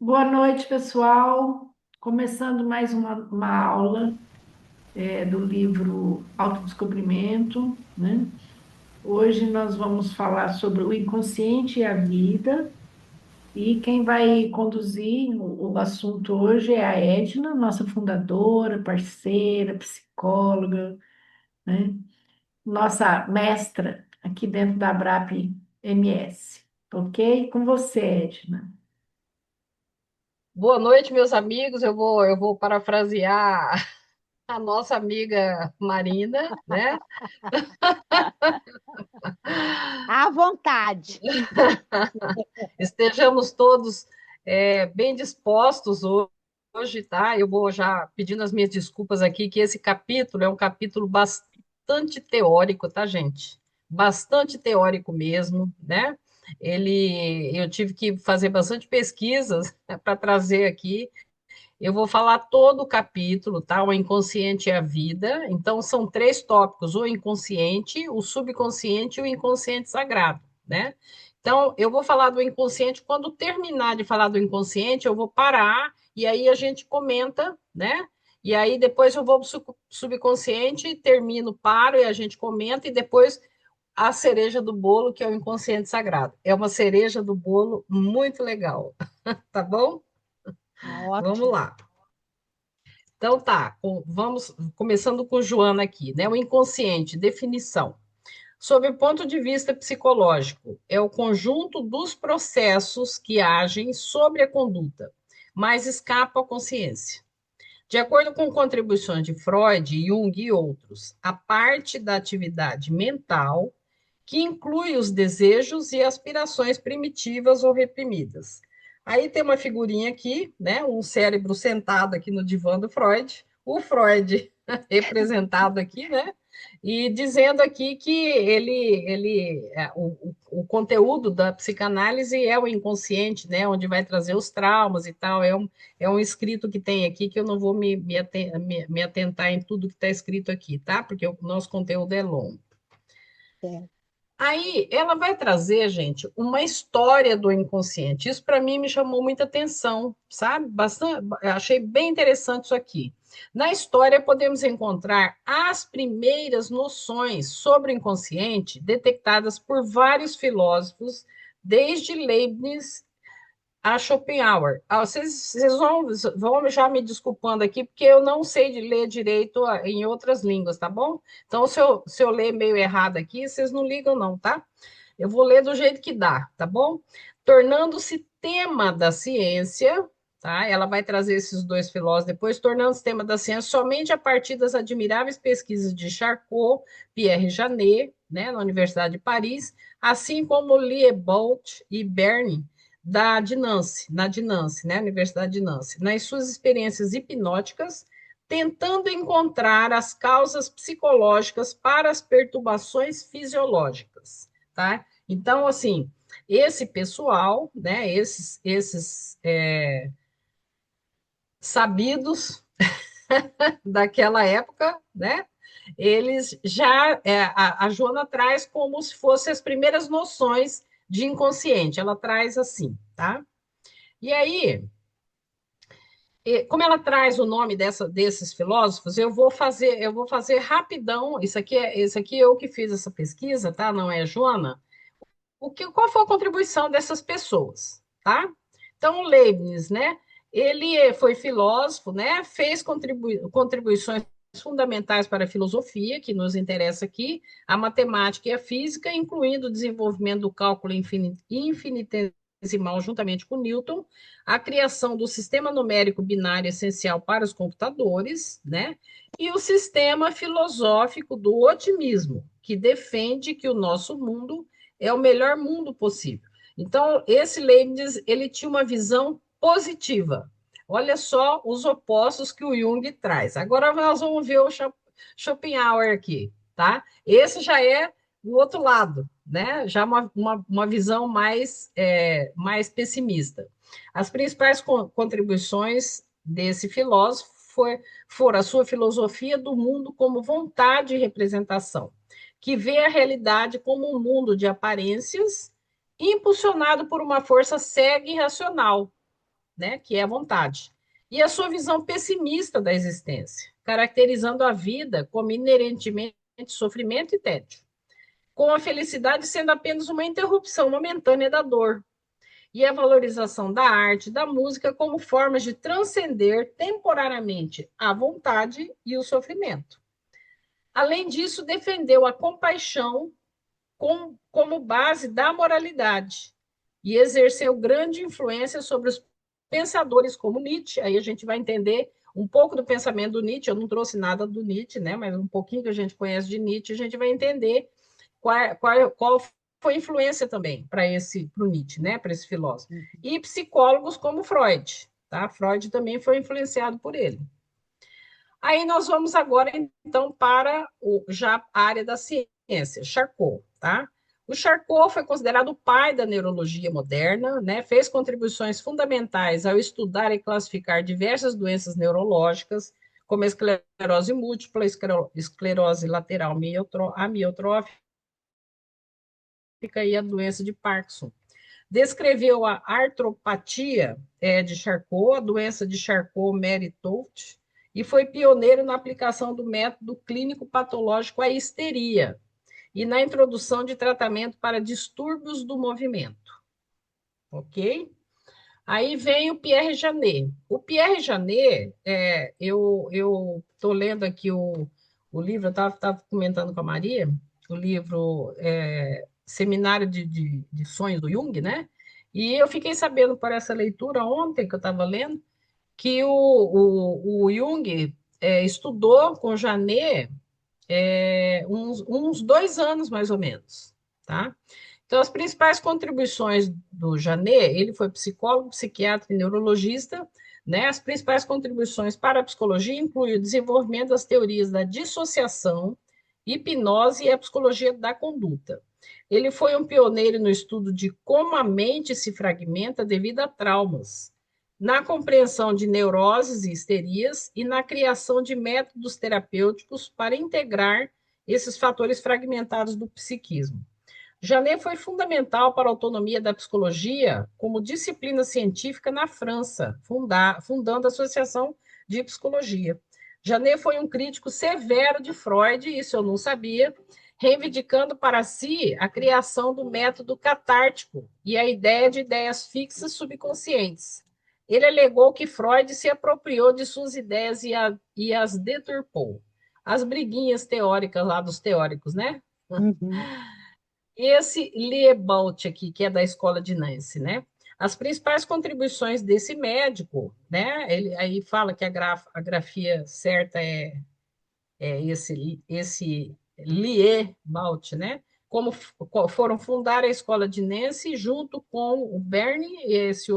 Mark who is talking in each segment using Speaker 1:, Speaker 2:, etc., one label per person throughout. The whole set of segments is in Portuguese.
Speaker 1: Boa noite, pessoal. Começando mais uma aula do livro Autodescobrimento, né? Hoje nós vamos falar sobre o inconsciente e a vida. E quem vai conduzir o assunto hoje é a Edna, nossa fundadora, parceira, psicóloga, né? Nossa mestra aqui dentro da Abrap MS. Ok? Com você, Edna.
Speaker 2: Boa noite, meus amigos. Eu vou parafrasear a nossa amiga Marina, né?
Speaker 3: À vontade.
Speaker 2: Estejamos todos bem dispostos hoje, tá? Eu vou já pedindo as minhas desculpas aqui, que esse capítulo é um capítulo bastante teórico, tá, gente? Bastante teórico mesmo, né? Eu tive que fazer bastante pesquisas para trazer aqui. Eu vou falar todo o capítulo, tá? O inconsciente e a vida. Então, são três tópicos: o inconsciente, o subconsciente e o inconsciente sagrado, né? Então, eu vou falar do inconsciente. Quando terminar de falar do inconsciente, eu vou parar e aí a gente comenta, né? E aí depois eu vou para o subconsciente, termino, paro e a gente comenta, e depois a cereja do bolo, que é o inconsciente sagrado. É uma cereja do bolo muito legal, tá bom? Vamos
Speaker 3: Ótimo.
Speaker 2: lá. Então tá, vamos começando com Joana aqui, né? O inconsciente, definição. Sob o ponto de vista psicológico, é o conjunto dos processos que agem sobre a conduta, mas escapa à consciência. De acordo com contribuições de Freud, Jung e outros, a parte da atividade mental que inclui os desejos e aspirações primitivas ou reprimidas. Aí tem uma figurinha aqui, né? Um cérebro sentado aqui no divã do Freud, o Freud representado aqui, né? E dizendo aqui que o conteúdo da psicanálise é o inconsciente, né? Onde vai trazer os traumas e tal. É um escrito que tem aqui que eu não vou me atentar em tudo que está escrito aqui, tá? Porque o nosso conteúdo é longo.
Speaker 3: Certo.
Speaker 2: Aí ela vai trazer, gente, uma história do inconsciente. Isso para mim me chamou muita atenção, sabe? Bastante, achei bem interessante isso aqui. Na história podemos encontrar as primeiras noções sobre o inconsciente detectadas por vários filósofos, desde Leibniz a Schopenhauer. Vocês vão já me desculpando aqui, porque eu não sei de ler direito em outras línguas, tá bom? Então, se eu ler meio errado aqui, vocês não ligam, não, tá? Eu vou ler do jeito que dá, tá bom? Tornando-se tema da ciência, tá? Ela vai trazer esses dois filósofos depois, tornando-se tema da ciência somente a partir das admiráveis pesquisas de Charcot, Pierre Janet, né, na Universidade de Paris, assim como Liebold e Berne, na Dinance, né, Universidade de Nancy, nas suas experiências hipnóticas, tentando encontrar as causas psicológicas para as perturbações fisiológicas, tá? Então, assim, esse pessoal, né, esses sabidos daquela época, né, eles já, a Joana traz como se fossem as primeiras noções de inconsciente, ela traz assim, tá? E aí, como ela traz o nome desses filósofos, eu vou fazer rapidão. Isso aqui é eu que fiz essa pesquisa, tá? Não é a Joana. Qual foi a contribuição dessas pessoas, tá? Então, o Leibniz, né? Ele foi filósofo, né? Fez contribuições fundamentais para a filosofia, que nos interessa aqui, a matemática e a física, incluindo o desenvolvimento do cálculo infinitesimal juntamente com Newton, a criação do sistema numérico binário essencial para os computadores, né? E o sistema filosófico do otimismo, que defende que o nosso mundo é o melhor mundo possível. Então, esse Leibniz, ele tinha uma visão positiva. Olha só os opostos que o Jung traz. Agora nós vamos ver o Schopenhauer aqui, tá? Esse já é o outro lado, né? Já uma visão mais pessimista. As principais contribuições desse filósofo foram a sua filosofia do mundo como vontade e representação, que vê a realidade como um mundo de aparências impulsionado por uma força cega e irracional, né, que é a vontade, e a sua visão pessimista da existência, caracterizando a vida como inerentemente sofrimento e tédio, com a felicidade sendo apenas uma interrupção momentânea da dor, e a valorização da arte, da música como formas de transcender temporariamente a vontade e o sofrimento. Além disso, defendeu a compaixão como base da moralidade e exerceu grande influência sobre os pensadores como Nietzsche. Aí a gente vai entender um pouco do pensamento do Nietzsche. Eu não trouxe nada do Nietzsche, né? Mas um pouquinho que a gente conhece de Nietzsche, a gente vai entender qual foi a influência também para o Nietzsche, né? Para esse filósofo. E psicólogos como Freud, tá? Freud também foi influenciado por ele. Aí nós vamos agora, então, para já a área da ciência, Charcot, tá? O Charcot foi considerado o pai da neurologia moderna, né? Fez contribuições fundamentais ao estudar e classificar diversas doenças neurológicas, como a esclerose múltipla, esclerose lateral amiotrófica e a doença de Parkinson. Descreveu a artropatia de Charcot, a doença de Charcot-Marie-Tooth, e foi pioneiro na aplicação do método clínico patológico à histeria e na introdução de tratamento para distúrbios do movimento. Ok? Aí vem o Pierre Janet. O Pierre Janet, eu estou lendo aqui o livro, eu estava comentando com a Maria, o livro Seminário de Sonhos do Jung, né? E eu fiquei sabendo por essa leitura ontem que eu estava lendo, que o Jung estudou com Janet uns 2 anos, mais ou menos, tá? Então, as principais contribuições do Janet, ele foi psicólogo, psiquiatra e neurologista, né? As principais contribuições para a psicologia incluem o desenvolvimento das teorias da dissociação, hipnose e a psicologia da conduta. Ele foi um pioneiro no estudo de como a mente se fragmenta devido a traumas, na compreensão de neuroses e histerias e na criação de métodos terapêuticos para integrar esses fatores fragmentados do psiquismo. Janet foi fundamental para a autonomia da psicologia como disciplina científica na França, fundando a Associação de Psicologia. Janet foi um crítico severo de Freud, isso eu não sabia, reivindicando para si a criação do método catártico e a ideia de ideias fixas subconscientes. Ele alegou que Freud se apropriou de suas ideias e as deturpou. As briguinhas teóricas lá dos teóricos, né?
Speaker 3: Uhum.
Speaker 2: Esse Liebald aqui, que é da escola de Nancy, né? As principais contribuições desse médico, né? Ele aí fala que a grafia certa é esse Liebald, né? Como foram fundar a escola de Nancy junto com o Bernie, esses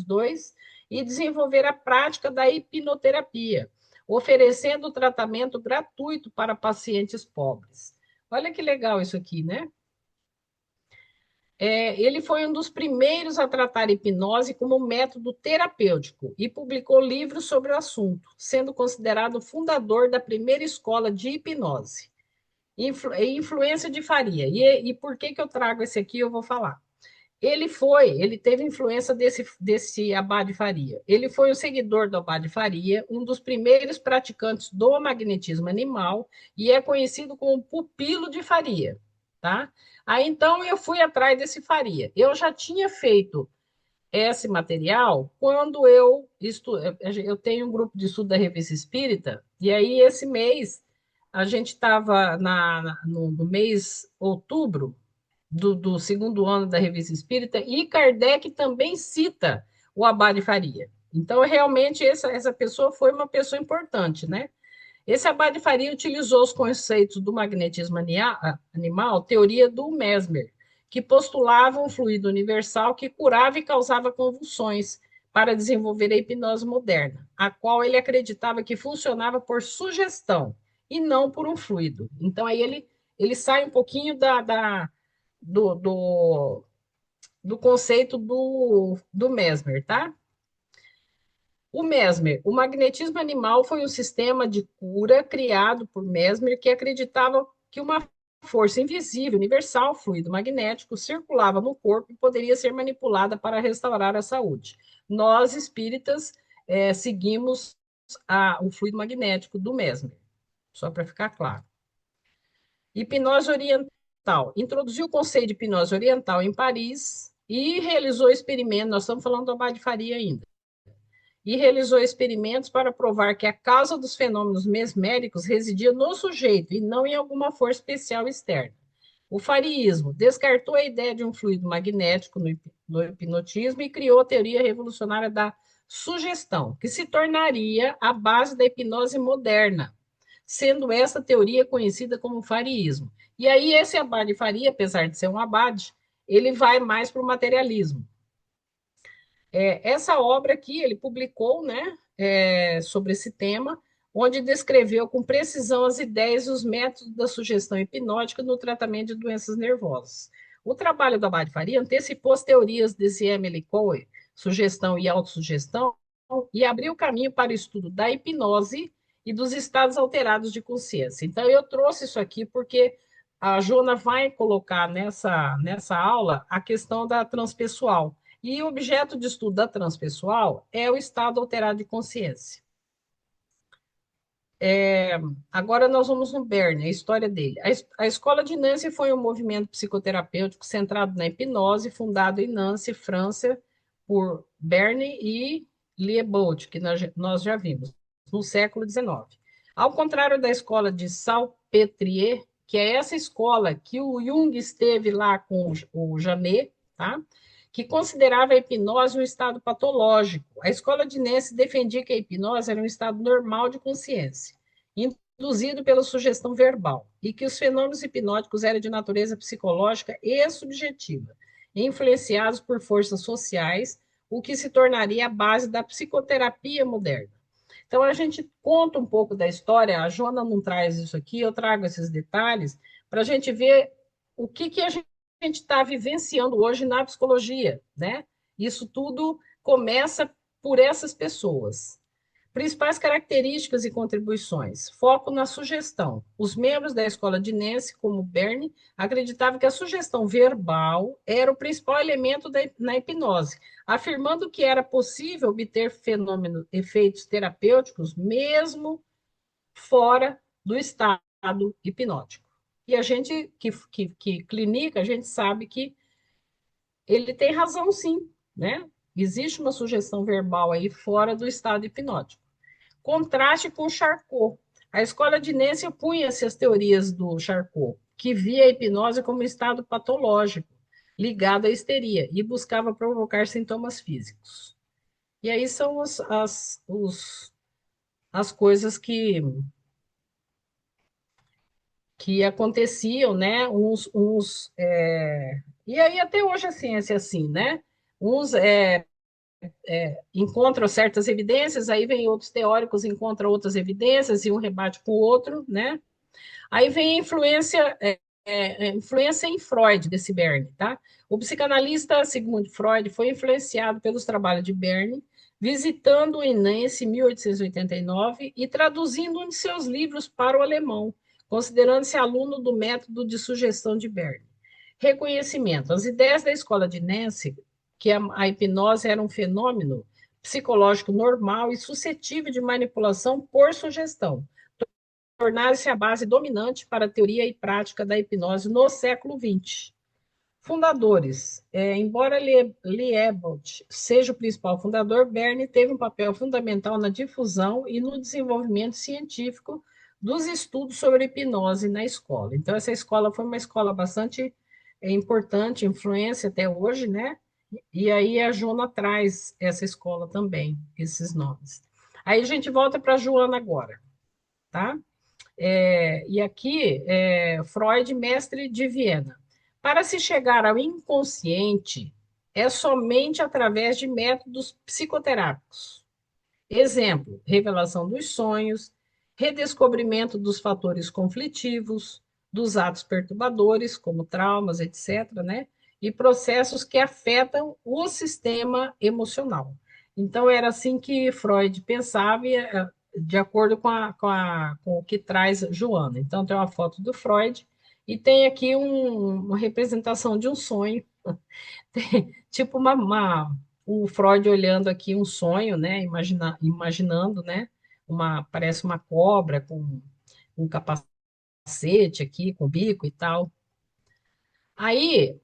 Speaker 2: dois, e desenvolver a prática da hipnoterapia, oferecendo tratamento gratuito para pacientes pobres. Olha que legal isso aqui, né? Ele foi um dos primeiros a tratar hipnose como método terapêutico e publicou livros sobre o assunto, sendo considerado o fundador da primeira escola de hipnose. Influência de Faria. E por que eu trago esse aqui? Eu vou falar. Ele teve influência desse Abade Faria. Ele foi o seguidor do Abade Faria, um dos primeiros praticantes do magnetismo animal e é conhecido como pupilo de Faria, tá? Aí então eu fui atrás desse Faria. Eu já tinha feito esse material quando eu tenho um grupo de estudo da Revista Espírita e aí esse mês a gente estava no mês outubro do segundo ano da Revista Espírita, e Kardec também cita o Abade Faria. Então, realmente, essa pessoa foi uma pessoa importante, né? Esse Abade Faria utilizou os conceitos do magnetismo animal, teoria do Mesmer, que postulava um fluido universal que curava e causava convulsões para desenvolver a hipnose moderna, a qual ele acreditava que funcionava por sugestão e não por um fluido. Então, aí ele sai um pouquinho do, do, do conceito do Mesmer, tá? O Mesmer, o magnetismo animal foi um sistema de cura criado por Mesmer que acreditava que uma força invisível, universal, fluido magnético, circulava no corpo e poderia ser manipulada para restaurar a saúde. Nós, espíritas, seguimos o fluido magnético do Mesmer, só para ficar claro. Hipnose oriental. Introduziu o conceito de hipnose oriental em Paris e realizou experimentos, nós estamos falando do Abad Faria ainda, e realizou experimentos para provar que a causa dos fenômenos mesméricos residia no sujeito e não em alguma força especial externa. O fariismo descartou a ideia de um fluido magnético no hipnotismo e criou a teoria revolucionária da sugestão, que se tornaria a base da hipnose moderna, sendo essa teoria conhecida como fariismo. E aí esse Abad Faria, apesar de ser um abade, ele vai mais para o materialismo. Essa obra aqui ele publicou, né, sobre esse tema, onde descreveu com precisão as ideias e os métodos da sugestão hipnótica no tratamento de doenças nervosas. O trabalho do Abad Faria antecipou as teorias de Emily Coe, sugestão e autossugestão, e abriu caminho para o estudo da hipnose e dos estados alterados de consciência. Então, eu trouxe isso aqui porque a Joana vai colocar nessa aula a questão da transpessoal. E o objeto de estudo da transpessoal é o estado alterado de consciência. Agora nós vamos no Berne, a história dele. A Escola de Nancy foi um movimento psicoterapêutico centrado na hipnose, fundado em Nancy, França, por Berne e Liebold, que nós já vimos, no século XIX. Ao contrário da escola de Salpêtrier, que é essa escola que o Jung esteve lá com o Janet, tá? Que considerava a hipnose um estado patológico. A escola de Nancy defendia que a hipnose era um estado normal de consciência, induzido pela sugestão verbal, e que os fenômenos hipnóticos eram de natureza psicológica e subjetiva, influenciados por forças sociais, o que se tornaria a base da psicoterapia moderna. Então, a gente conta um pouco da história, a Joana não traz isso aqui, eu trago esses detalhes, para a gente ver o que a gente está vivenciando hoje na psicologia, né? Isso tudo começa por essas pessoas. Principais características e contribuições. Foco na sugestão. Os membros da escola de Nancy, como Berne, acreditavam que a sugestão verbal era o principal elemento na hipnose, afirmando que era possível obter efeitos terapêuticos mesmo fora do estado hipnótico. E a gente que clinica, a gente sabe que ele tem razão, sim, né? Existe uma sugestão verbal aí fora do estado hipnótico. Contraste com Charcot. A escola de Nancy opunha-se às teorias do Charcot, que via a hipnose como um estado patológico, ligado à histeria, e buscava provocar sintomas físicos. E aí são as coisas que aconteciam, né? E aí até hoje a ciência é assim, né? Uns encontram certas evidências, aí vem outros teóricos, encontram outras evidências, e um rebate com o outro, né? Aí vem a influência em Freud, desse Berne, tá? O psicanalista Sigmund Freud foi influenciado pelos trabalhos de Berne, visitando em Nancy em 1889 e traduzindo um de seus livros para o alemão, considerando-se aluno do método de sugestão de Berne. Reconhecimento. As ideias da escola de Nancy, que a hipnose era um fenômeno psicológico normal e suscetível de manipulação por sugestão, tornaram-se a base dominante para a teoria e prática da hipnose no século XX. Fundadores. Embora Liebold seja o principal fundador, Berne teve um papel fundamental na difusão e no desenvolvimento científico dos estudos sobre hipnose na escola. Então, essa escola foi uma escola bastante importante, influência até hoje, né? E aí a Joana traz essa escola também, esses nomes. Aí a gente volta para a Joana agora, tá? E aqui, Freud, mestre de Viena. Para se chegar ao inconsciente, é somente através de métodos psicoterápicos. Exemplo, revelação dos sonhos, redescobrimento dos fatores conflitivos, dos atos perturbadores, como traumas, etc., né? E processos que afetam o sistema emocional. Então, era assim que Freud pensava, de acordo com o que traz Joana. Então, tem uma foto do Freud e tem aqui uma representação de um sonho, tipo o Freud olhando aqui um sonho, né? Imaginando, né? Parece uma cobra com um capacete aqui, com bico e tal. Aí,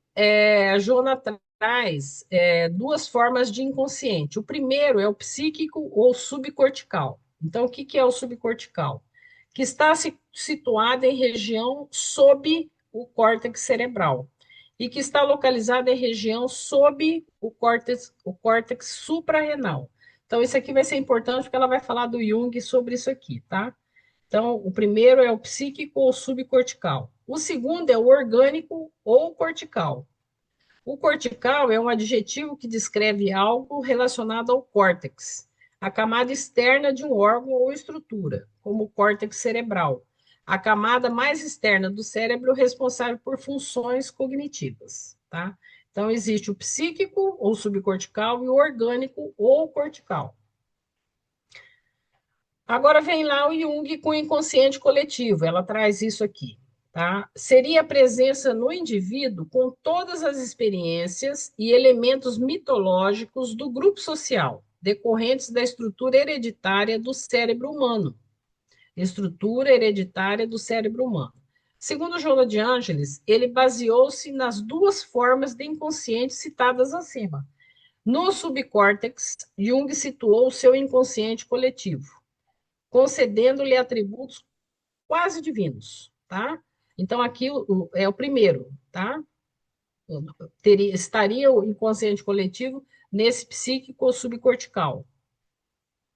Speaker 2: a Jona traz duas formas de inconsciente. O primeiro é o psíquico ou subcortical. Então, o que que é o subcortical? Que está situado em região sob o córtex cerebral e que está localizado em região sob o córtex suprarrenal. Então, isso aqui vai ser importante porque ela vai falar do Jung sobre isso aqui, tá? Então, o primeiro é o psíquico ou subcortical. O segundo é o orgânico ou cortical. O cortical é um adjetivo que descreve algo relacionado ao córtex, a camada externa de um órgão ou estrutura, como o córtex cerebral, a camada mais externa do cérebro responsável por funções cognitivas, tá? Então, existe o psíquico ou subcortical e o orgânico ou cortical. Agora vem lá o Jung com o inconsciente coletivo, ela traz isso aqui, tá? Seria a presença no indivíduo com todas as experiências e elementos mitológicos do grupo social, decorrentes da estrutura hereditária do cérebro humano. Estrutura hereditária do cérebro humano. Segundo Joana de Ângeles, ele baseou-se nas duas formas de inconsciente citadas acima. No subcórtex, Jung situou o seu inconsciente coletivo, concedendo-lhe atributos quase divinos, tá? Então, aqui é o primeiro, tá? Estaria o inconsciente coletivo nesse psíquico ou subcortical,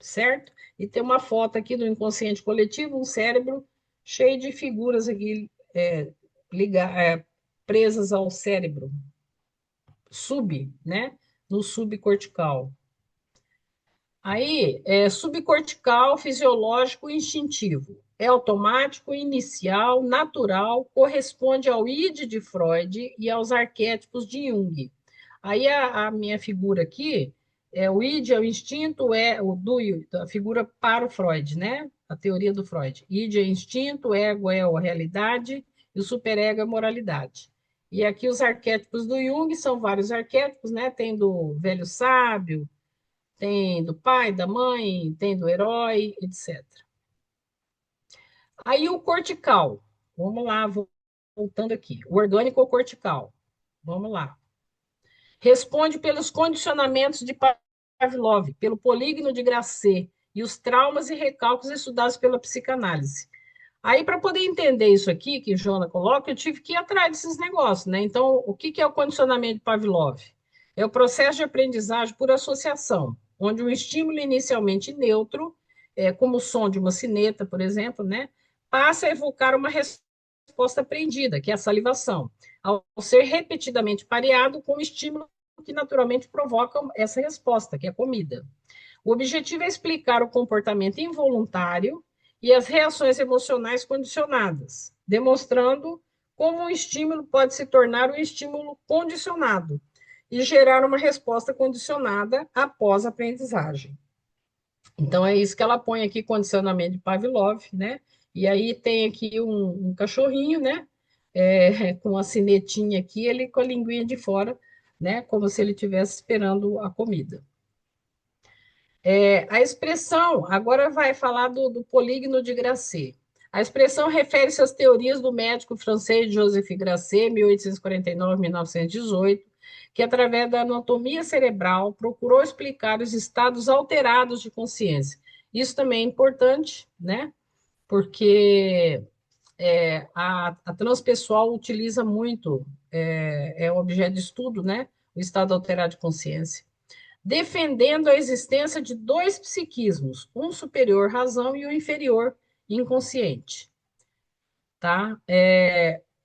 Speaker 2: certo? E tem uma foto aqui do inconsciente coletivo, um cérebro cheio de figuras aqui presas ao cérebro, né? No subcortical. Aí, subcortical, fisiológico e instintivo. É automático, inicial, natural, corresponde ao id de Freud e aos arquétipos de Jung. Aí a minha figura aqui, o id é o instinto, a figura para o Freud, né? A teoria do Freud. Id é instinto, ego é a realidade e o superego é a moralidade. E aqui os arquétipos do Jung são vários arquétipos, né? Tem do velho sábio, tem do pai, da mãe, tem do herói, etc. Aí o cortical, vamos lá, voltando aqui. O orgânico ou cortical, vamos lá. Responde pelos condicionamentos de Pavlov, pelo polígono de Grasset e os traumas e recalques estudados pela psicanálise. Aí, para poder entender isso aqui, que Jona coloca, eu tive que ir atrás desses negócios, né? Então, o que é o condicionamento de Pavlov? É o processo de aprendizagem por associação, onde um estímulo inicialmente neutro, como o som de uma sineta, por exemplo, né, passa a evocar uma resposta aprendida, que é a salivação, ao ser repetidamente pareado com o estímulo que naturalmente provoca essa resposta, que é a comida. O objetivo é explicar o comportamento involuntário e as reações emocionais condicionadas, demonstrando como um estímulo pode se tornar um estímulo condicionado e gerar uma resposta condicionada após a aprendizagem. Então, é isso que ela põe aqui, condicionamento de Pavlov, né? E aí tem aqui um cachorrinho, né? Com a sinetinha aqui, ele com a linguinha de fora, né? Como se ele estivesse esperando a comida. A expressão, agora vai falar do polígono de Grasset. A expressão refere-se às teorias do médico francês Joseph Grasset, 1849-1918, que, através da anatomia cerebral, procurou explicar os estados alterados de consciência. Isso também é importante, né? Porque a transpessoal utiliza muito, é objeto de estudo, né? O estado alterado de consciência, defendendo a existência de dois psiquismos, um superior razão e o inferior inconsciente. Tá?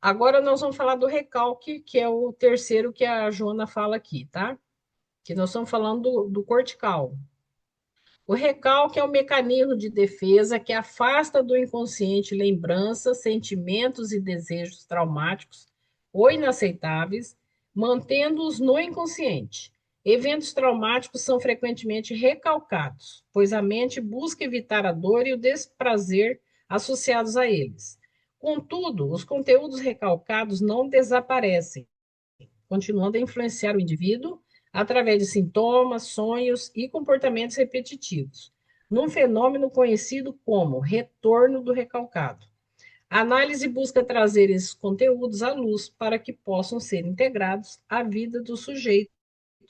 Speaker 2: Agora nós vamos falar do recalque, que é o terceiro que a Joana fala aqui, tá? Que nós estamos falando do cortical. O recalque é um mecanismo de defesa que afasta do inconsciente lembranças, sentimentos e desejos traumáticos ou inaceitáveis, mantendo-os no inconsciente. Eventos traumáticos são frequentemente recalcados, pois a mente busca evitar a dor e o desprazer associados a eles. Contudo, os conteúdos recalcados não desaparecem, continuando a influenciar o indivíduo através de sintomas, sonhos e comportamentos repetitivos, num fenômeno conhecido como retorno do recalcado. A análise busca trazer esses conteúdos à luz para que possam ser integrados à vida do sujeito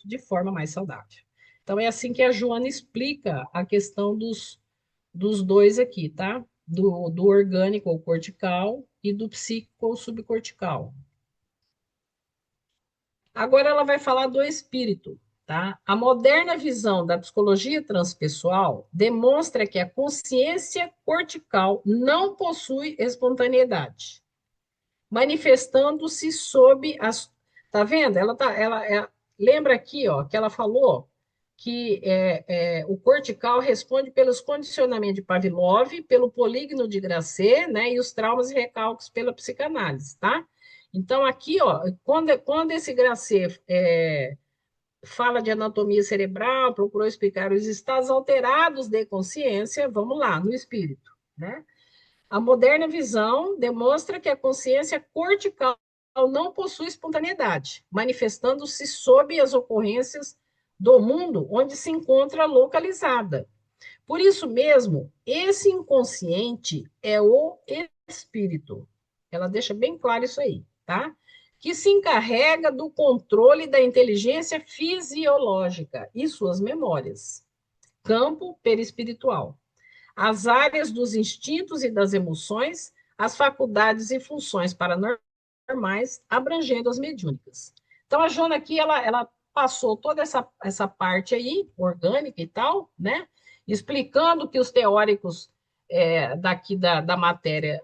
Speaker 2: de forma mais saudável. Então, é assim que a Joana explica a questão dos dois aqui, tá? Do orgânico ou cortical e do psíquico ou subcortical. Agora ela vai falar do espírito, tá? A moderna visão da psicologia transpessoal demonstra que a consciência cortical não possui espontaneidade, manifestando-se sob as. Tá vendo? Lembra aqui, ó, que ela falou que o cortical responde pelos condicionamentos de Pavlov, pelo polígono de Grasset, né, e os traumas e recalques pela psicanálise, tá? Então, aqui, ó, quando esse Grasset fala de anatomia cerebral, procurou explicar os estados alterados de consciência, vamos lá, no espírito, né? A moderna visão demonstra que a consciência cortical não possui espontaneidade, manifestando-se sob as ocorrências do mundo onde se encontra localizada. Por isso mesmo, esse inconsciente é o espírito. Ela deixa bem claro isso aí, tá? Que se encarrega do controle da inteligência fisiológica e suas memórias. Campo perispiritual. As áreas dos instintos e das emoções, as faculdades e funções paranormais, abrangendo as mediúnicas. Então, a Jona aqui, ela passou toda essa parte aí, orgânica e tal, né? Explicando que os teóricos daqui da matéria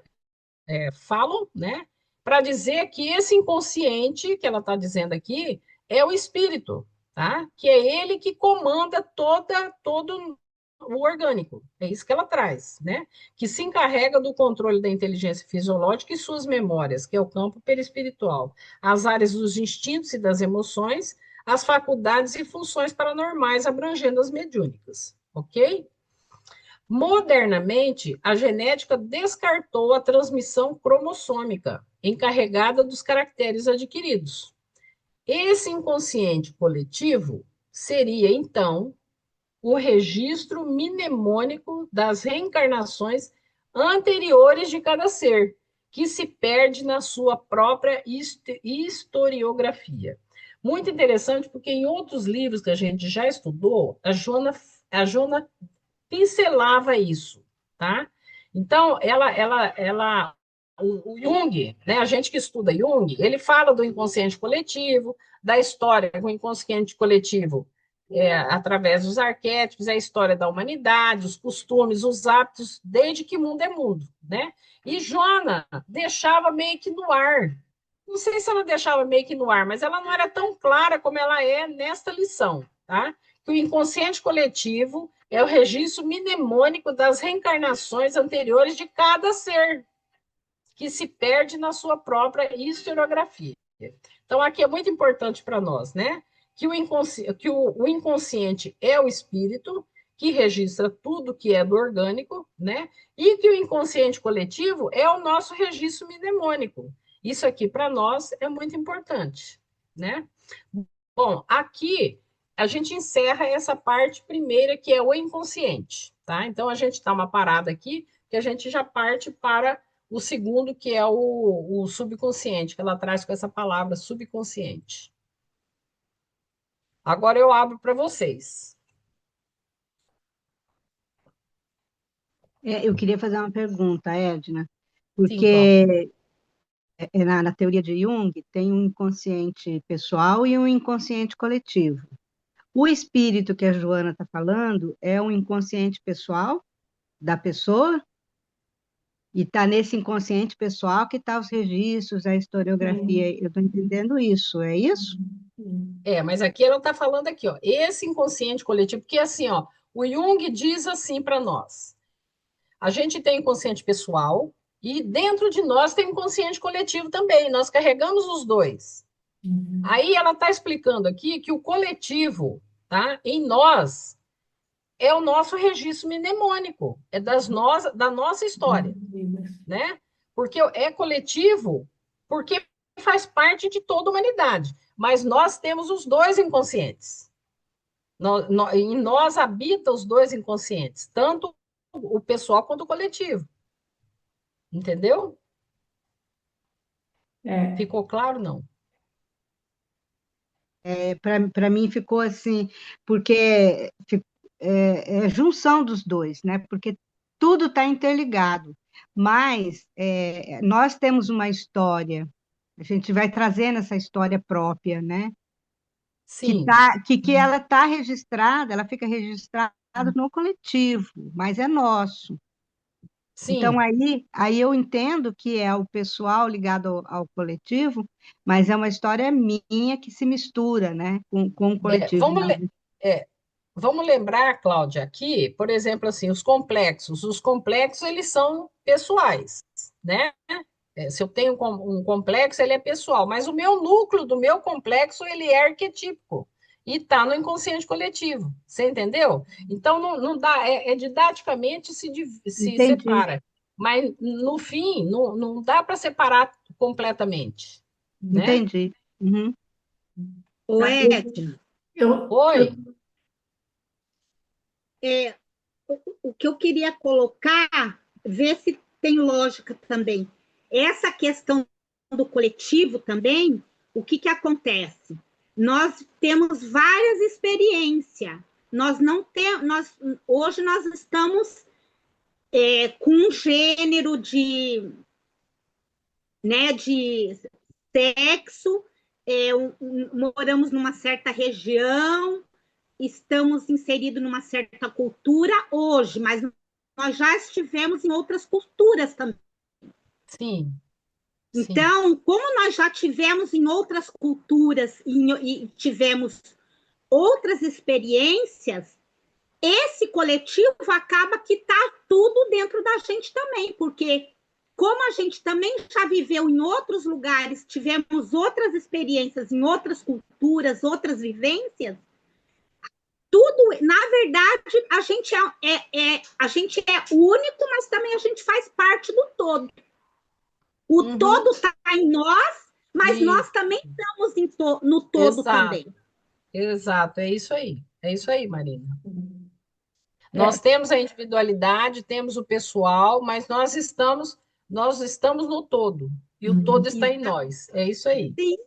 Speaker 2: falam, né? Para dizer que esse inconsciente, que ela está dizendo aqui, é o espírito, tá? Que é ele que comanda todo o orgânico. É isso que ela traz, né? Que se encarrega do controle da inteligência fisiológica e suas memórias, que é o campo perispiritual, as áreas dos instintos e das emoções, as faculdades e funções paranormais abrangendo as mediúnicas, ok? Modernamente, a genética descartou a transmissão cromossômica, encarregada dos caracteres adquiridos. Esse inconsciente coletivo seria, então, o registro mnemônico das reencarnações anteriores de cada ser, que se perde na sua própria historiografia. Muito interessante, porque em outros livros que a gente já estudou, a Jona pincelava isso, tá? Então, o Jung, né, a gente que estuda Jung, ele fala do inconsciente coletivo, da história do inconsciente coletivo através dos arquétipos, a história da humanidade, os costumes, os hábitos, desde que mundo é mundo, né? E Joana deixava meio que no ar. Não sei se ela deixava meio que no ar, mas ela não era tão clara como ela é nesta lição, tá? Que o inconsciente coletivo é o registro mnemônico das reencarnações anteriores de cada ser, que se perde na sua própria historiografia. Então, aqui é muito importante para nós, né? Que o inconsciente é o espírito, que registra tudo que é do orgânico, né? E que o inconsciente coletivo é o nosso registro mnemônico. Isso aqui, para nós, é muito importante, né? Bom, aqui a gente encerra essa parte primeira, que é o inconsciente, tá? Então, a gente dá uma parada aqui, que a gente já parte para o segundo, que é o subconsciente, que ela traz com essa palavra subconsciente. Agora eu abro para vocês.
Speaker 3: Eu queria fazer uma pergunta, Edna,
Speaker 2: Sim, pode.
Speaker 3: porque na teoria de Jung tem um inconsciente pessoal e um inconsciente coletivo. O espírito que a Joana está falando é um inconsciente pessoal da pessoa e está nesse inconsciente pessoal que está os registros, a historiografia.
Speaker 1: Sim.
Speaker 3: Eu estou entendendo isso, é isso?
Speaker 1: Sim.
Speaker 2: Mas aqui ela está falando aqui, ó, esse inconsciente coletivo, porque assim, ó, o Jung diz assim para nós: a gente tem inconsciente pessoal e dentro de nós tem inconsciente coletivo também. Nós carregamos os dois.
Speaker 1: Uhum.
Speaker 2: Aí ela está explicando aqui que o coletivo, tá, em nós é o nosso registro mnemônico, é da nossa história,
Speaker 1: Uhum.
Speaker 2: né? Porque é coletivo, porque faz parte de toda a humanidade. Mas nós temos os dois inconscientes. Em nós habita os dois inconscientes, tanto o pessoal quanto o coletivo. Entendeu?
Speaker 1: É,
Speaker 2: Ficou claro, não?
Speaker 3: Para mim ficou assim, porque é junção dos dois, né? Porque tudo está interligado. Mas nós temos uma história, a gente vai trazendo essa história própria, né?
Speaker 2: Sim,
Speaker 3: Que ela está registrada, ela fica registrada no coletivo, mas é nosso. Então,
Speaker 2: sim.
Speaker 3: aí eu entendo que é o pessoal ligado ao coletivo, mas é uma história minha que se mistura, né, com o
Speaker 2: É,
Speaker 3: coletivo.
Speaker 2: é, vamos lembrar, Cláudia, aqui, por exemplo, assim, os complexos. Os complexos, eles são pessoais, né? Se eu tenho um complexo, ele é pessoal, mas o meu núcleo do meu complexo, ele é arquetípico e está no inconsciente coletivo. Você entendeu? Então, não dá, didaticamente se
Speaker 3: Entendi,
Speaker 2: separa, mas no fim, não dá para separar completamente, né?
Speaker 3: entendi. Uhum.
Speaker 4: Ô,
Speaker 1: tá.
Speaker 4: Edna,
Speaker 1: Eu,
Speaker 2: Oi,
Speaker 4: é, o que eu queria colocar, ver se tem lógica também. Essa questão do coletivo também, o que acontece? Nós temos várias experiências. Nós não temos, hoje nós estamos com um gênero de sexo, moramos numa certa região, estamos inseridos numa certa cultura hoje, mas nós já estivemos em outras culturas também.
Speaker 2: sim, sim.
Speaker 4: Então, como nós já tivemos em outras culturas e tivemos outras experiências, esse coletivo acaba que está tudo dentro da gente também, porque como a gente também já viveu em outros lugares, tivemos outras experiências em outras culturas, outras vivências, tudo, na verdade, a gente é único, mas também a gente faz parte do todo. O
Speaker 2: Uhum.
Speaker 4: todo está em nós, mas
Speaker 2: E,
Speaker 4: nós também estamos no todo
Speaker 2: exato,
Speaker 4: também.
Speaker 2: exato, é isso aí, Marina.
Speaker 1: é,
Speaker 2: Nós temos a individualidade, temos o pessoal, mas nós estamos no todo. E o todo está em nós. É isso aí.
Speaker 4: Sim,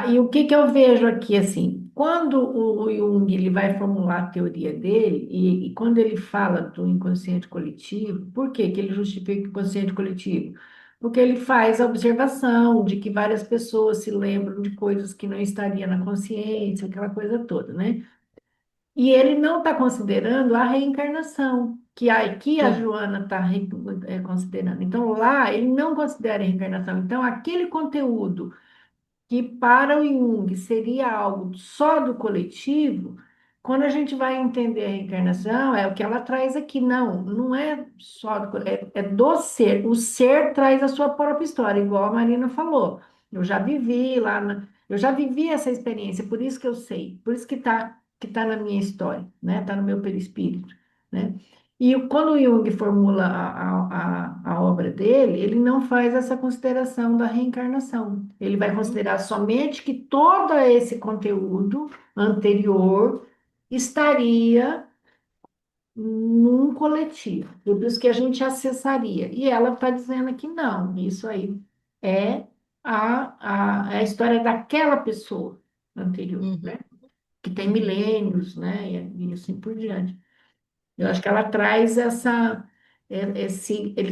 Speaker 1: E o que que eu vejo aqui, assim, quando o Jung ele vai formular a teoria dele, e quando ele fala do inconsciente coletivo, por que que ele justifica o inconsciente coletivo? Porque ele faz a observação de que várias pessoas se lembram de coisas que não estariam na consciência, aquela coisa toda, né? E ele não está considerando a reencarnação, que a
Speaker 3: Sim,
Speaker 1: Joana está considerando. Então, lá, ele não considera a reencarnação. Então, aquele conteúdo que para o Jung seria algo só do coletivo, quando a gente vai entender a reencarnação, é o que ela traz aqui. Não, não é só é do ser. O ser traz a sua própria história, igual a Marina falou. Eu já vivi eu já vivi essa experiência, por isso que eu sei, por isso que tá na minha história, né? Tá no meu perispírito, né? E quando o Jung formula a obra dele, ele não faz essa consideração da reencarnação. Ele vai considerar somente que todo esse conteúdo anterior estaria num coletivo, tudo isso que a gente acessaria. E ela está dizendo que não, isso aí é a história daquela pessoa anterior,
Speaker 2: Uhum.
Speaker 1: né? Que tem milênios, né? E assim por diante. Eu acho que ela traz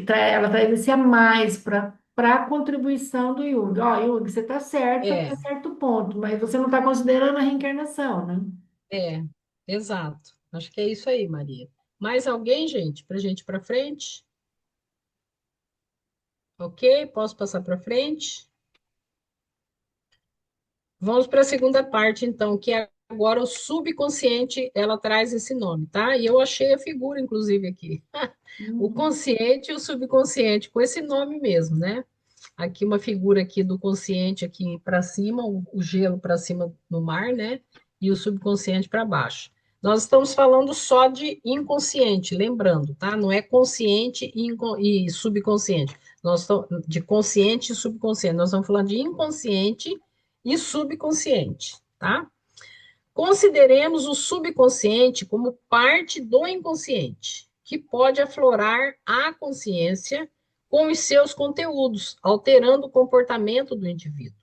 Speaker 1: ela traz esse a mais para a contribuição do Jung. Ó, Jung, você está certo até
Speaker 2: É,
Speaker 1: certo ponto, mas você não está considerando a reencarnação, né?
Speaker 2: é, exato. Acho que é isso aí, Maria. Mais alguém, gente, para a gente ir para frente? Ok? Posso passar para frente? Vamos para a segunda parte, então, que é agora o subconsciente, ela traz esse nome, tá? E eu achei a figura, inclusive, aqui. O
Speaker 1: Uhum.
Speaker 2: consciente e o subconsciente, com esse nome mesmo, né? Aqui uma figura aqui do consciente aqui para cima, o gelo para cima no mar, né? E o subconsciente para baixo. Nós estamos falando só de inconsciente, lembrando, tá? Não é consciente e subconsciente. Nós estamos de consciente e subconsciente. Nós estamos falando de inconsciente e subconsciente, tá? Consideremos o subconsciente como parte do inconsciente, que pode aflorar a consciência com os seus conteúdos, alterando o comportamento do indivíduo.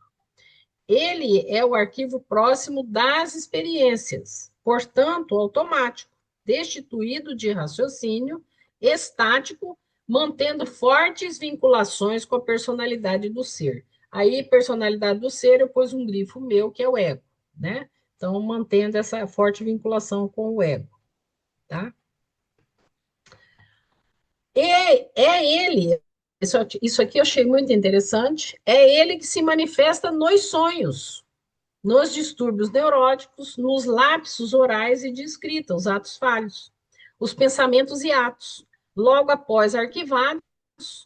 Speaker 2: Ele é o arquivo próximo das experiências, portanto, automático, destituído de raciocínio, estático, mantendo fortes vinculações com a personalidade do ser. Aí, personalidade do ser, eu pus um grifo meu, que é o ego, né? Então, mantendo essa forte vinculação com o ego, tá? E é ele, isso aqui eu achei muito interessante, é ele que se manifesta nos sonhos, nos distúrbios neuróticos, nos lapsos orais e de escrita, os atos falhos, os pensamentos e atos, logo após arquivados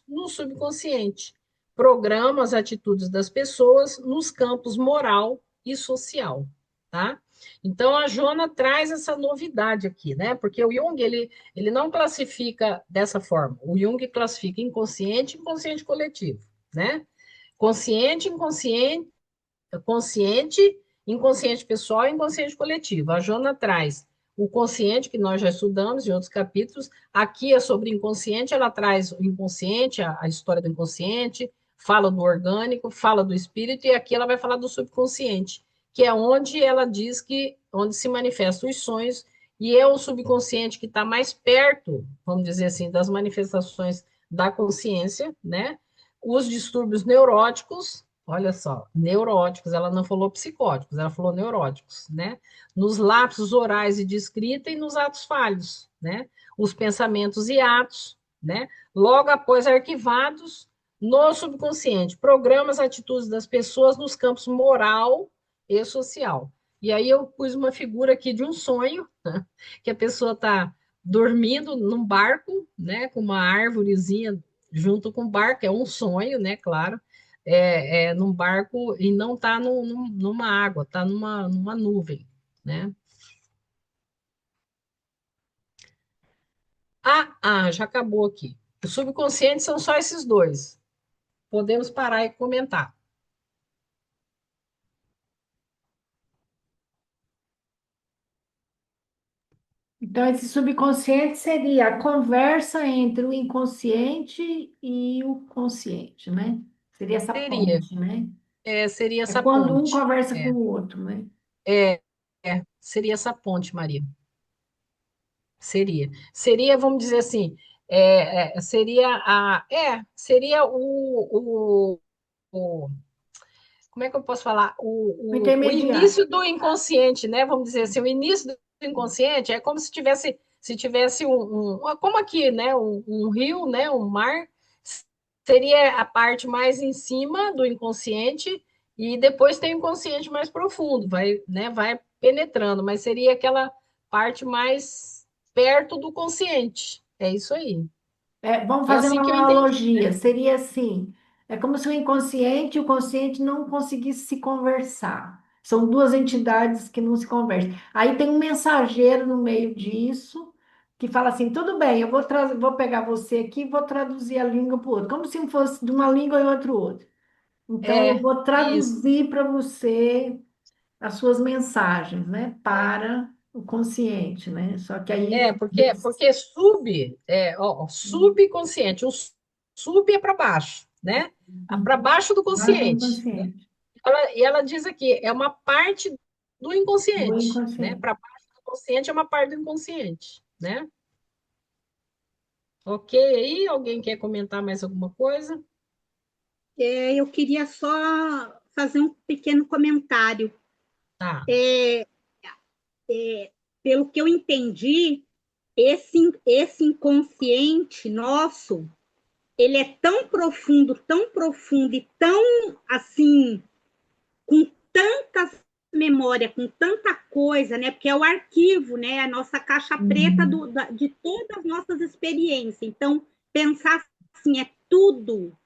Speaker 2: no subconsciente, programa as atitudes das pessoas nos campos moral e social, tá? Então, a Jona traz essa novidade aqui, né? Porque o Jung, ele não classifica dessa forma. O Jung classifica inconsciente e inconsciente coletivo, né? Consciente, inconsciente, consciente, inconsciente pessoal e inconsciente coletivo. A Jona traz o consciente, que nós já estudamos em outros capítulos. Aqui é sobre inconsciente, ela traz o inconsciente, a história do inconsciente, fala do orgânico, fala do espírito, e aqui ela vai falar do subconsciente, que é onde ela diz que onde se manifestam os sonhos, e é o subconsciente que está mais perto, vamos dizer assim, das manifestações da consciência, né? Os distúrbios neuróticos, olha só, neuróticos, ela não falou psicóticos, ela falou neuróticos, né? Nos lapsos orais e de escrita e nos atos falhos, né? Os pensamentos e atos, né? Logo após arquivados no subconsciente, programa as atitudes das pessoas nos campos moral e social. E aí eu pus uma figura aqui de um sonho, né? Que a pessoa está dormindo num barco, né? Com uma árvorezinha junto com o barco, é um sonho, né? Claro, num barco e não está numa água, está numa nuvem, né? Já acabou aqui. O subconsciente são só esses dois. Podemos parar e comentar.
Speaker 1: Então, esse subconsciente seria a conversa entre o inconsciente e o consciente, né? Seria essa
Speaker 2: Seria,
Speaker 1: ponte, né?
Speaker 2: seria
Speaker 1: É
Speaker 2: essa
Speaker 1: quando um
Speaker 2: ponte.
Speaker 1: conversa com o outro, né?
Speaker 2: É, seria essa ponte, Maria. Seria, vamos dizer assim, seria o como é que eu posso falar?
Speaker 1: O
Speaker 2: O
Speaker 1: intermediário.
Speaker 2: início do inconsciente, né? Vamos dizer assim, o início do inconsciente é como se tivesse como aqui, né? Um rio, né? Um mar, seria a parte mais em cima do inconsciente e depois tem o inconsciente mais profundo, vai, né? Vai penetrando, mas seria aquela parte mais perto do consciente. É isso aí.
Speaker 1: Vamos
Speaker 2: É
Speaker 1: fazer uma
Speaker 2: assim que eu entendi.
Speaker 1: analogia. Seria assim: é como se o inconsciente e o consciente não conseguissem se conversar. São duas entidades que não se conversam. Aí tem um mensageiro no meio disso que fala assim: tudo bem, eu vou pegar você aqui e vou traduzir a língua para o outro, como se fosse de uma língua e outro. Então, eu vou
Speaker 2: Isso.
Speaker 1: traduzir para você as suas mensagens, né, para o consciente, né? Só que aí
Speaker 2: Porque subconsciente, o sub é para baixo, né? Para baixo do
Speaker 1: mais do
Speaker 2: consciente, né?
Speaker 1: inconsciente,
Speaker 2: E ela diz aqui, é uma parte do
Speaker 1: do
Speaker 2: inconsciente, né?
Speaker 1: inconsciente.
Speaker 2: Para baixo do consciente é uma parte do inconsciente, né? Ok, aí alguém quer comentar mais alguma coisa?
Speaker 4: Eu queria só fazer um pequeno comentário.
Speaker 2: Tá.
Speaker 4: Pelo que eu entendi, esse inconsciente nosso, ele é tão profundo e tão assim, com tanta memória, com tanta coisa, né? Porque é o arquivo, né? A nossa caixa preta
Speaker 1: Uhum.
Speaker 4: de todas as nossas experiências. Então, pensar assim, é tudo,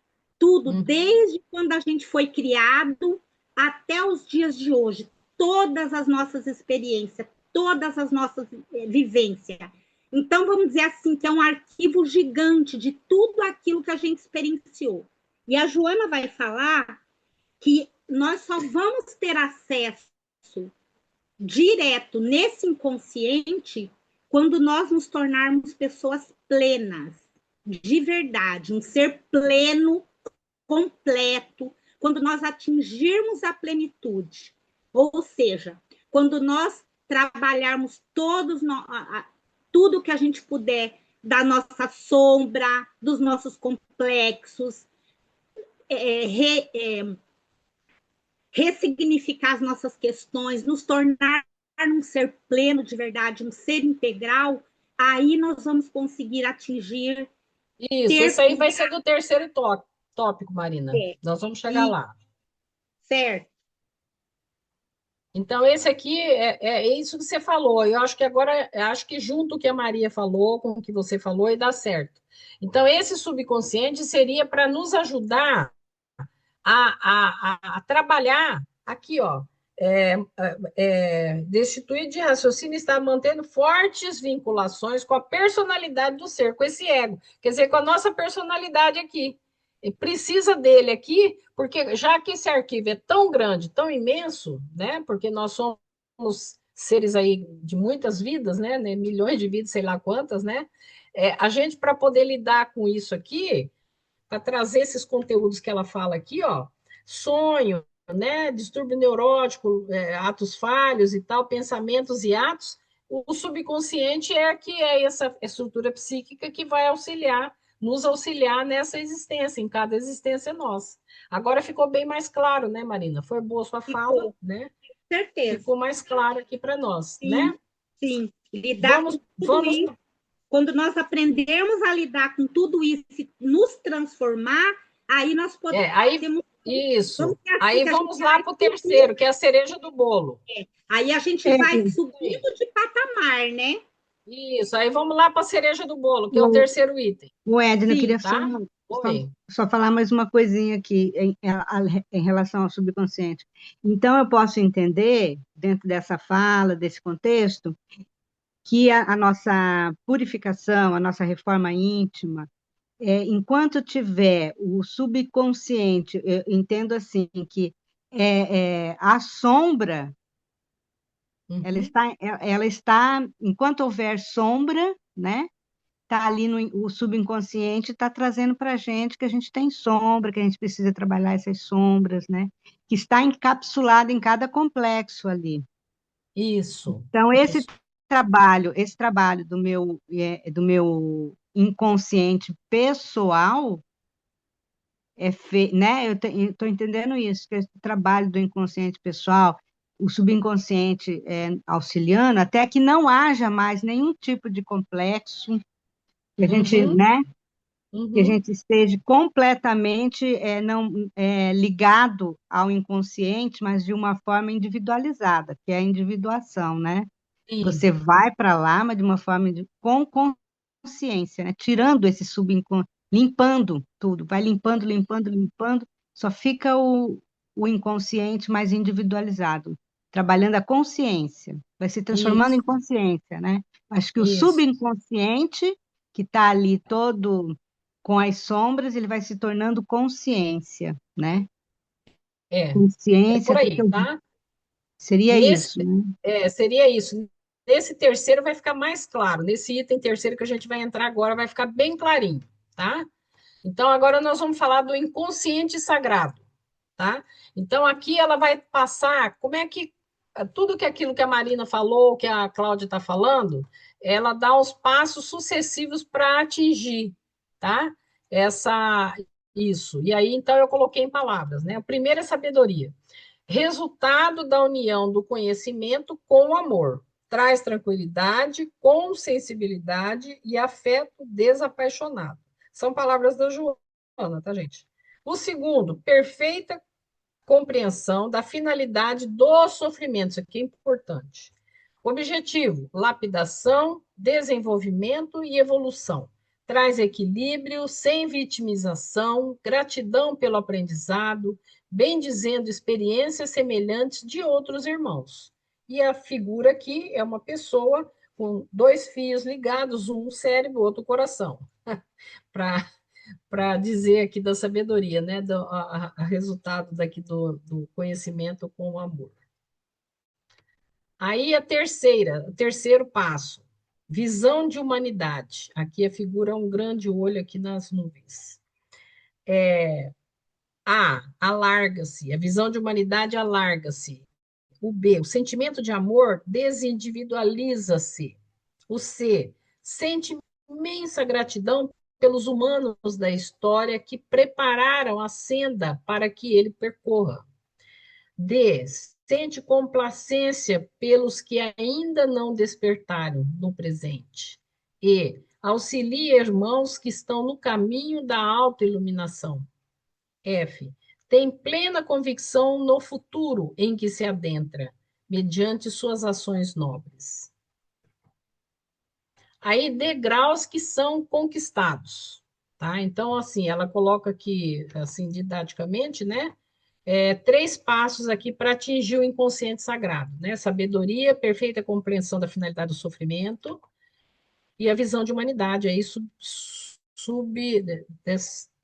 Speaker 2: Uhum.
Speaker 4: desde quando a gente foi criado até os dias de hoje, todas as nossas experiências, todas as nossas vivências. Então, vamos dizer assim, que é um arquivo gigante de tudo aquilo que a gente experienciou. E a Joana vai falar que nós só vamos ter acesso direto nesse inconsciente quando nós nos tornarmos pessoas plenas, de verdade, um ser pleno, completo, quando nós atingirmos a plenitude. Ou seja, quando nós trabalharmos tudo que a gente puder da nossa sombra, dos nossos complexos, ressignificar as nossas questões, nos tornar um ser pleno de verdade, um ser integral, aí nós vamos conseguir atingir.
Speaker 2: Isso aí vai ser do terceiro tópico, Marina. Nós vamos chegar lá.
Speaker 4: Certo.
Speaker 2: Então, esse aqui é isso que você falou. Eu acho que agora, acho que junto o que a Maria falou com o que você falou, e dá certo. Então, esse subconsciente seria para nos ajudar a trabalhar aqui, ó. Destituir de raciocínio está mantendo fortes vinculações com a personalidade do ser, com esse ego. Quer dizer, com a nossa personalidade aqui. E precisa dele aqui, porque já que esse arquivo é tão grande, tão imenso, né? Porque nós somos seres aí de muitas vidas, né? Milhões de vidas, sei lá quantas, né? A gente, para poder lidar com isso aqui, para trazer esses conteúdos que ela fala aqui, ó, sonho, né? Distúrbio neurótico, atos falhos e tal, pensamentos e atos, o subconsciente é essa estrutura psíquica que vai nos auxiliar nessa existência, em cada existência nossa. Agora ficou bem mais claro, né, Marina? Foi boa sua fala, né?
Speaker 4: Certeza.
Speaker 2: Ficou mais claro aqui para nós,
Speaker 4: sim,
Speaker 2: né?
Speaker 4: Sim, lidar com tudo isso. Quando nós aprendermos a lidar com tudo isso e nos transformar, aí nós podemos...
Speaker 2: Isso. Aí vamos lá para o terceiro, que é a cereja do bolo.
Speaker 4: Aí a gente vai subindo de patamar, né?
Speaker 2: Isso, aí vamos lá para a cereja do bolo, que é o terceiro item.
Speaker 3: Edna, eu queria só falar mais uma coisinha aqui em relação ao subconsciente. Então, eu posso entender, dentro dessa fala, desse contexto, que a nossa purificação, a nossa reforma íntima, enquanto tiver o subconsciente, eu entendo assim, que a sombra, ela está, enquanto houver sombra, né? Tá ali o subconsciente está trazendo para a gente que a gente tem sombra, que a gente precisa trabalhar essas sombras, né? Que está encapsulado em cada complexo ali.
Speaker 2: Isso.
Speaker 3: Então, esse trabalho do meu inconsciente pessoal né? Eu estou entendendo isso, que esse trabalho do inconsciente pessoal, o subconsciente auxiliando, até que não haja mais nenhum tipo de complexo, que a gente, né? Que a gente esteja completamente não ligado ao inconsciente, mas de uma forma individualizada, que é a individuação, né? Sim. Você vai para lá, mas de uma forma com consciência, né? Tirando esse subconsciente, limpando tudo, vai limpando, limpando, limpando, só fica o inconsciente mais individualizado, trabalhando a consciência, vai se transformando em consciência, né? Acho que o subconsciente, que está ali todo com as sombras, ele vai se tornando consciência, né? Consciência,
Speaker 2: por aí, tá?
Speaker 3: Seria isso, né?
Speaker 2: Seria isso. Nesse terceiro vai ficar mais claro. Nesse item terceiro que a gente vai entrar agora vai ficar bem clarinho, tá? Então, agora nós vamos falar do inconsciente sagrado, tá? Então, aqui ela vai passar como é que tudo aquilo que a Marina falou, que a Cláudia está falando, ela dá os passos sucessivos para atingir, tá? Isso. E aí, então, eu coloquei em palavras, né? A primeira é sabedoria. Resultado da união do conhecimento com o amor. Traz tranquilidade, com sensibilidade e afeto desapaixonado. São palavras da Joana, tá, gente? O segundo, perfeita compreensão da finalidade do sofrimento. Isso aqui é importante. Objetivo, lapidação, desenvolvimento e evolução. Traz equilíbrio, sem vitimização, gratidão pelo aprendizado, bendizendo experiências semelhantes de outros irmãos. E a figura aqui é uma pessoa com dois fios ligados, um cérebro, outro coração, para dizer aqui da sabedoria, né? A resultado daqui do conhecimento com o amor. Aí o terceiro passo, visão de humanidade. Aqui a figura é um grande olho aqui nas nuvens. A, alarga-se, a visão de humanidade alarga-se. O B, o sentimento de amor desindividualiza-se. O C, sente imensa gratidão pelos humanos da história que prepararam a senda para que ele percorra. D, sente complacência pelos que ainda não despertaram no presente. E, auxilia irmãos que estão no caminho da autoiluminação. F, tem plena convicção no futuro em que se adentra, mediante suas ações nobres. Aí, degraus que são conquistados, tá? Então, assim, ela coloca aqui, assim, didaticamente, né? 3 passos aqui para atingir o inconsciente sagrado, né? Sabedoria, perfeita compreensão da finalidade do sofrimento e a visão de humanidade. Aí,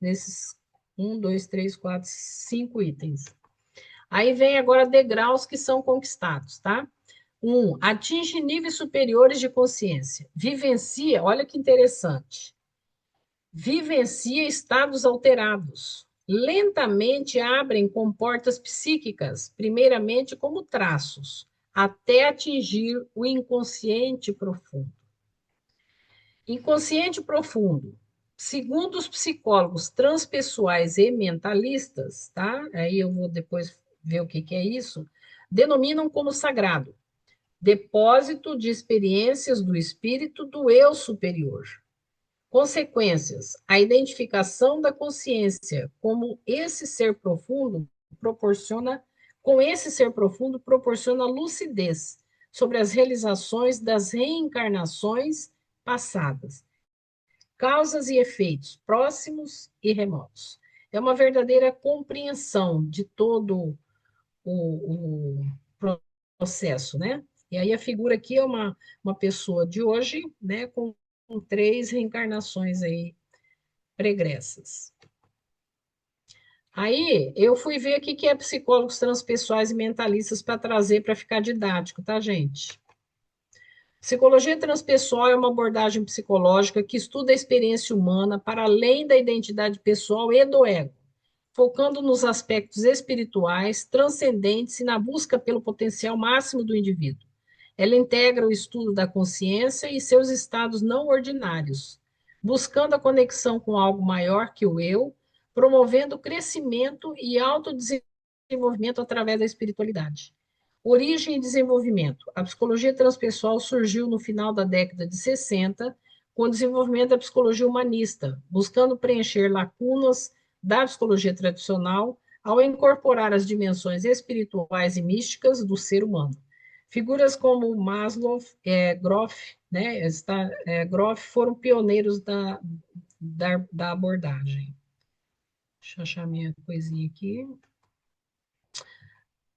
Speaker 2: desses 1, 2, 3, 4, 5 itens. Aí vem agora degraus que são conquistados, tá? 1, atinge níveis superiores de consciência. Vivencia, olha que interessante. Vivencia estados alterados. Lentamente abrem comportas psíquicas, primeiramente como traços, até atingir o inconsciente profundo. Inconsciente profundo. Segundo os psicólogos transpessoais e mentalistas, tá? Aí eu vou depois ver o que é isso, denominam como sagrado, depósito de experiências do espírito do eu superior. Consequências: a identificação da consciência como esse ser profundo proporciona lucidez sobre as realizações das reencarnações passadas, causas e efeitos próximos e remotos. É uma verdadeira compreensão de todo o processo, né? E aí a figura aqui é uma pessoa de hoje, né, com 3 reencarnações aí pregressas. Aí eu fui ver aqui que é psicólogos transpessoais e mentalistas para trazer para ficar didático, tá, gente? Psicologia transpessoal é uma abordagem psicológica que estuda a experiência humana para além da identidade pessoal e do ego, focando nos aspectos espirituais, transcendentes e na busca pelo potencial máximo do indivíduo. Ela integra o estudo da consciência e seus estados não ordinários, buscando a conexão com algo maior que o eu, promovendo o crescimento e autodesenvolvimento através da espiritualidade. Origem e desenvolvimento. A psicologia transpessoal surgiu no final da década de 60, com o desenvolvimento da psicologia humanista, buscando preencher lacunas da psicologia tradicional ao incorporar as dimensões espirituais e místicas do ser humano. Figuras como Maslow, Grof, né, Grof foram pioneiros da abordagem. Deixa eu achar minha coisinha aqui.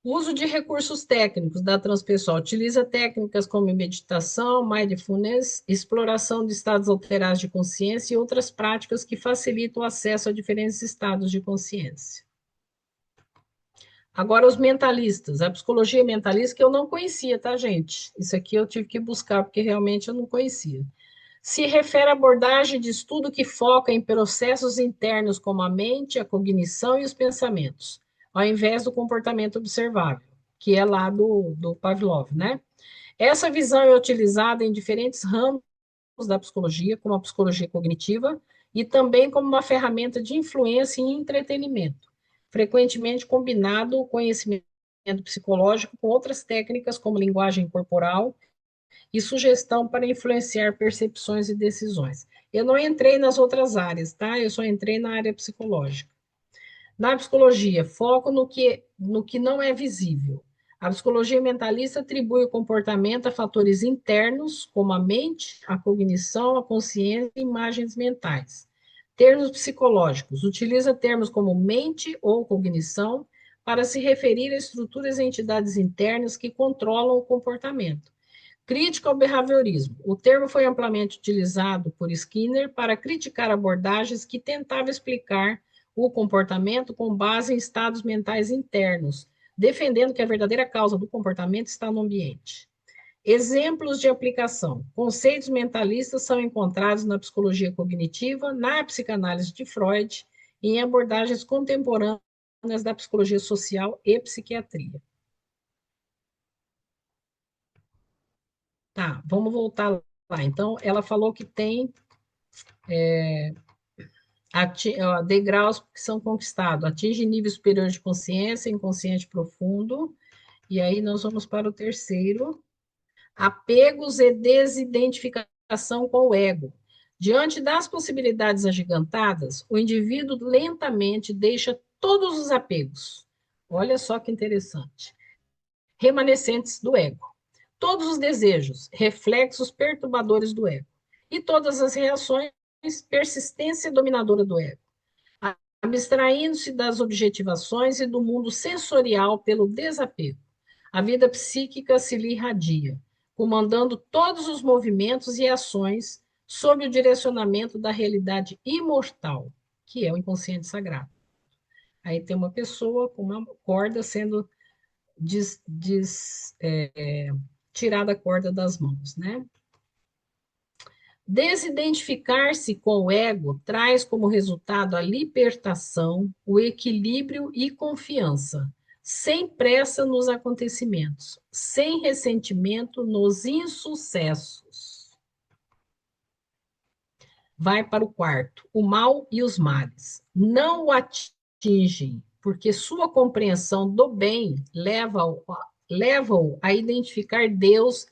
Speaker 2: O uso de recursos técnicos da transpessoal utiliza técnicas como meditação, mindfulness, exploração de estados alterados de consciência e outras práticas que facilitam o acesso a diferentes estados de consciência. Agora, os mentalistas, a psicologia mentalista que eu não conhecia, tá, gente? Isso aqui eu tive que buscar, porque realmente eu não conhecia. Se refere à abordagem de estudo que foca em processos internos como a mente, a cognição e os pensamentos, ao invés do comportamento observável, que é lá do Pavlov, né? Essa visão é utilizada em diferentes ramos da psicologia, como a psicologia cognitiva, e também como uma ferramenta de influência e entretenimento, frequentemente combinado o conhecimento psicológico com outras técnicas como linguagem corporal e sugestão para influenciar percepções e decisões. Eu não entrei nas outras áreas, tá? Eu só entrei na área psicológica. Na psicologia, foco no que não é visível. A psicologia mentalista atribui o comportamento a fatores internos, como a mente, a cognição, a consciência e imagens mentais. Termos psicológicos. Utiliza termos como mente ou cognição para se referir a estruturas e entidades internas que controlam o comportamento. Crítica ao behaviorismo. O termo foi amplamente utilizado por Skinner para criticar abordagens que tentavam explicar o comportamento com base em estados mentais internos, defendendo que a verdadeira causa do comportamento está no ambiente. Exemplos de aplicação. Conceitos mentalistas são encontrados na psicologia cognitiva, na psicanálise de Freud e em abordagens contemporâneas da psicologia social e psiquiatria. Tá, vamos voltar lá. Então, ela falou que tem degraus que são conquistados, atinge nível superior de consciência, inconsciente profundo, e aí nós vamos para o terceiro, apegos e desidentificação com o ego. Diante das possibilidades agigantadas, o indivíduo lentamente deixa todos os apegos. Olha só que interessante. Remanescentes do ego. Todos os desejos, reflexos perturbadores do ego. E todas as reações, persistência dominadora do ego. Abstraindo-se das objetivações e do mundo sensorial pelo desapego. A vida psíquica se lhe irradia, comandando todos os movimentos e ações sob o direcionamento da realidade imortal, que é o inconsciente sagrado. Aí tem uma pessoa com uma corda sendo tirada a corda das mãos, né? Desidentificar-se com o ego traz como resultado a libertação, o equilíbrio e confiança, sem pressa nos acontecimentos, sem ressentimento nos insucessos. Vai para o quarto. O mal e os males não o atingem, porque sua compreensão do bem leva-o a identificar Deus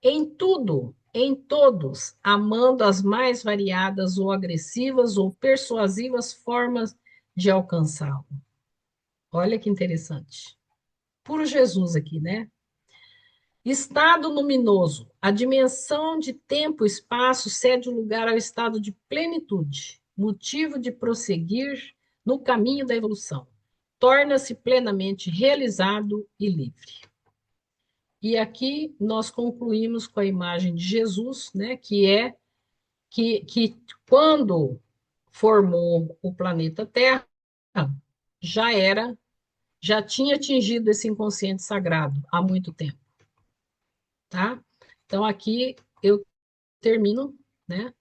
Speaker 2: em tudo, em todos, amando as mais variadas ou agressivas ou persuasivas formas de alcançá-lo. Olha que interessante. Puro Jesus aqui, né? Estado luminoso. A dimensão de tempo e espaço cede o lugar ao estado de plenitude, motivo de prosseguir no caminho da evolução. Torna-se plenamente realizado e livre. E aqui nós concluímos com a imagem de Jesus, né, que quando formou o planeta Terra, já tinha atingido esse inconsciente sagrado há muito tempo, tá? Então aqui eu termino, né?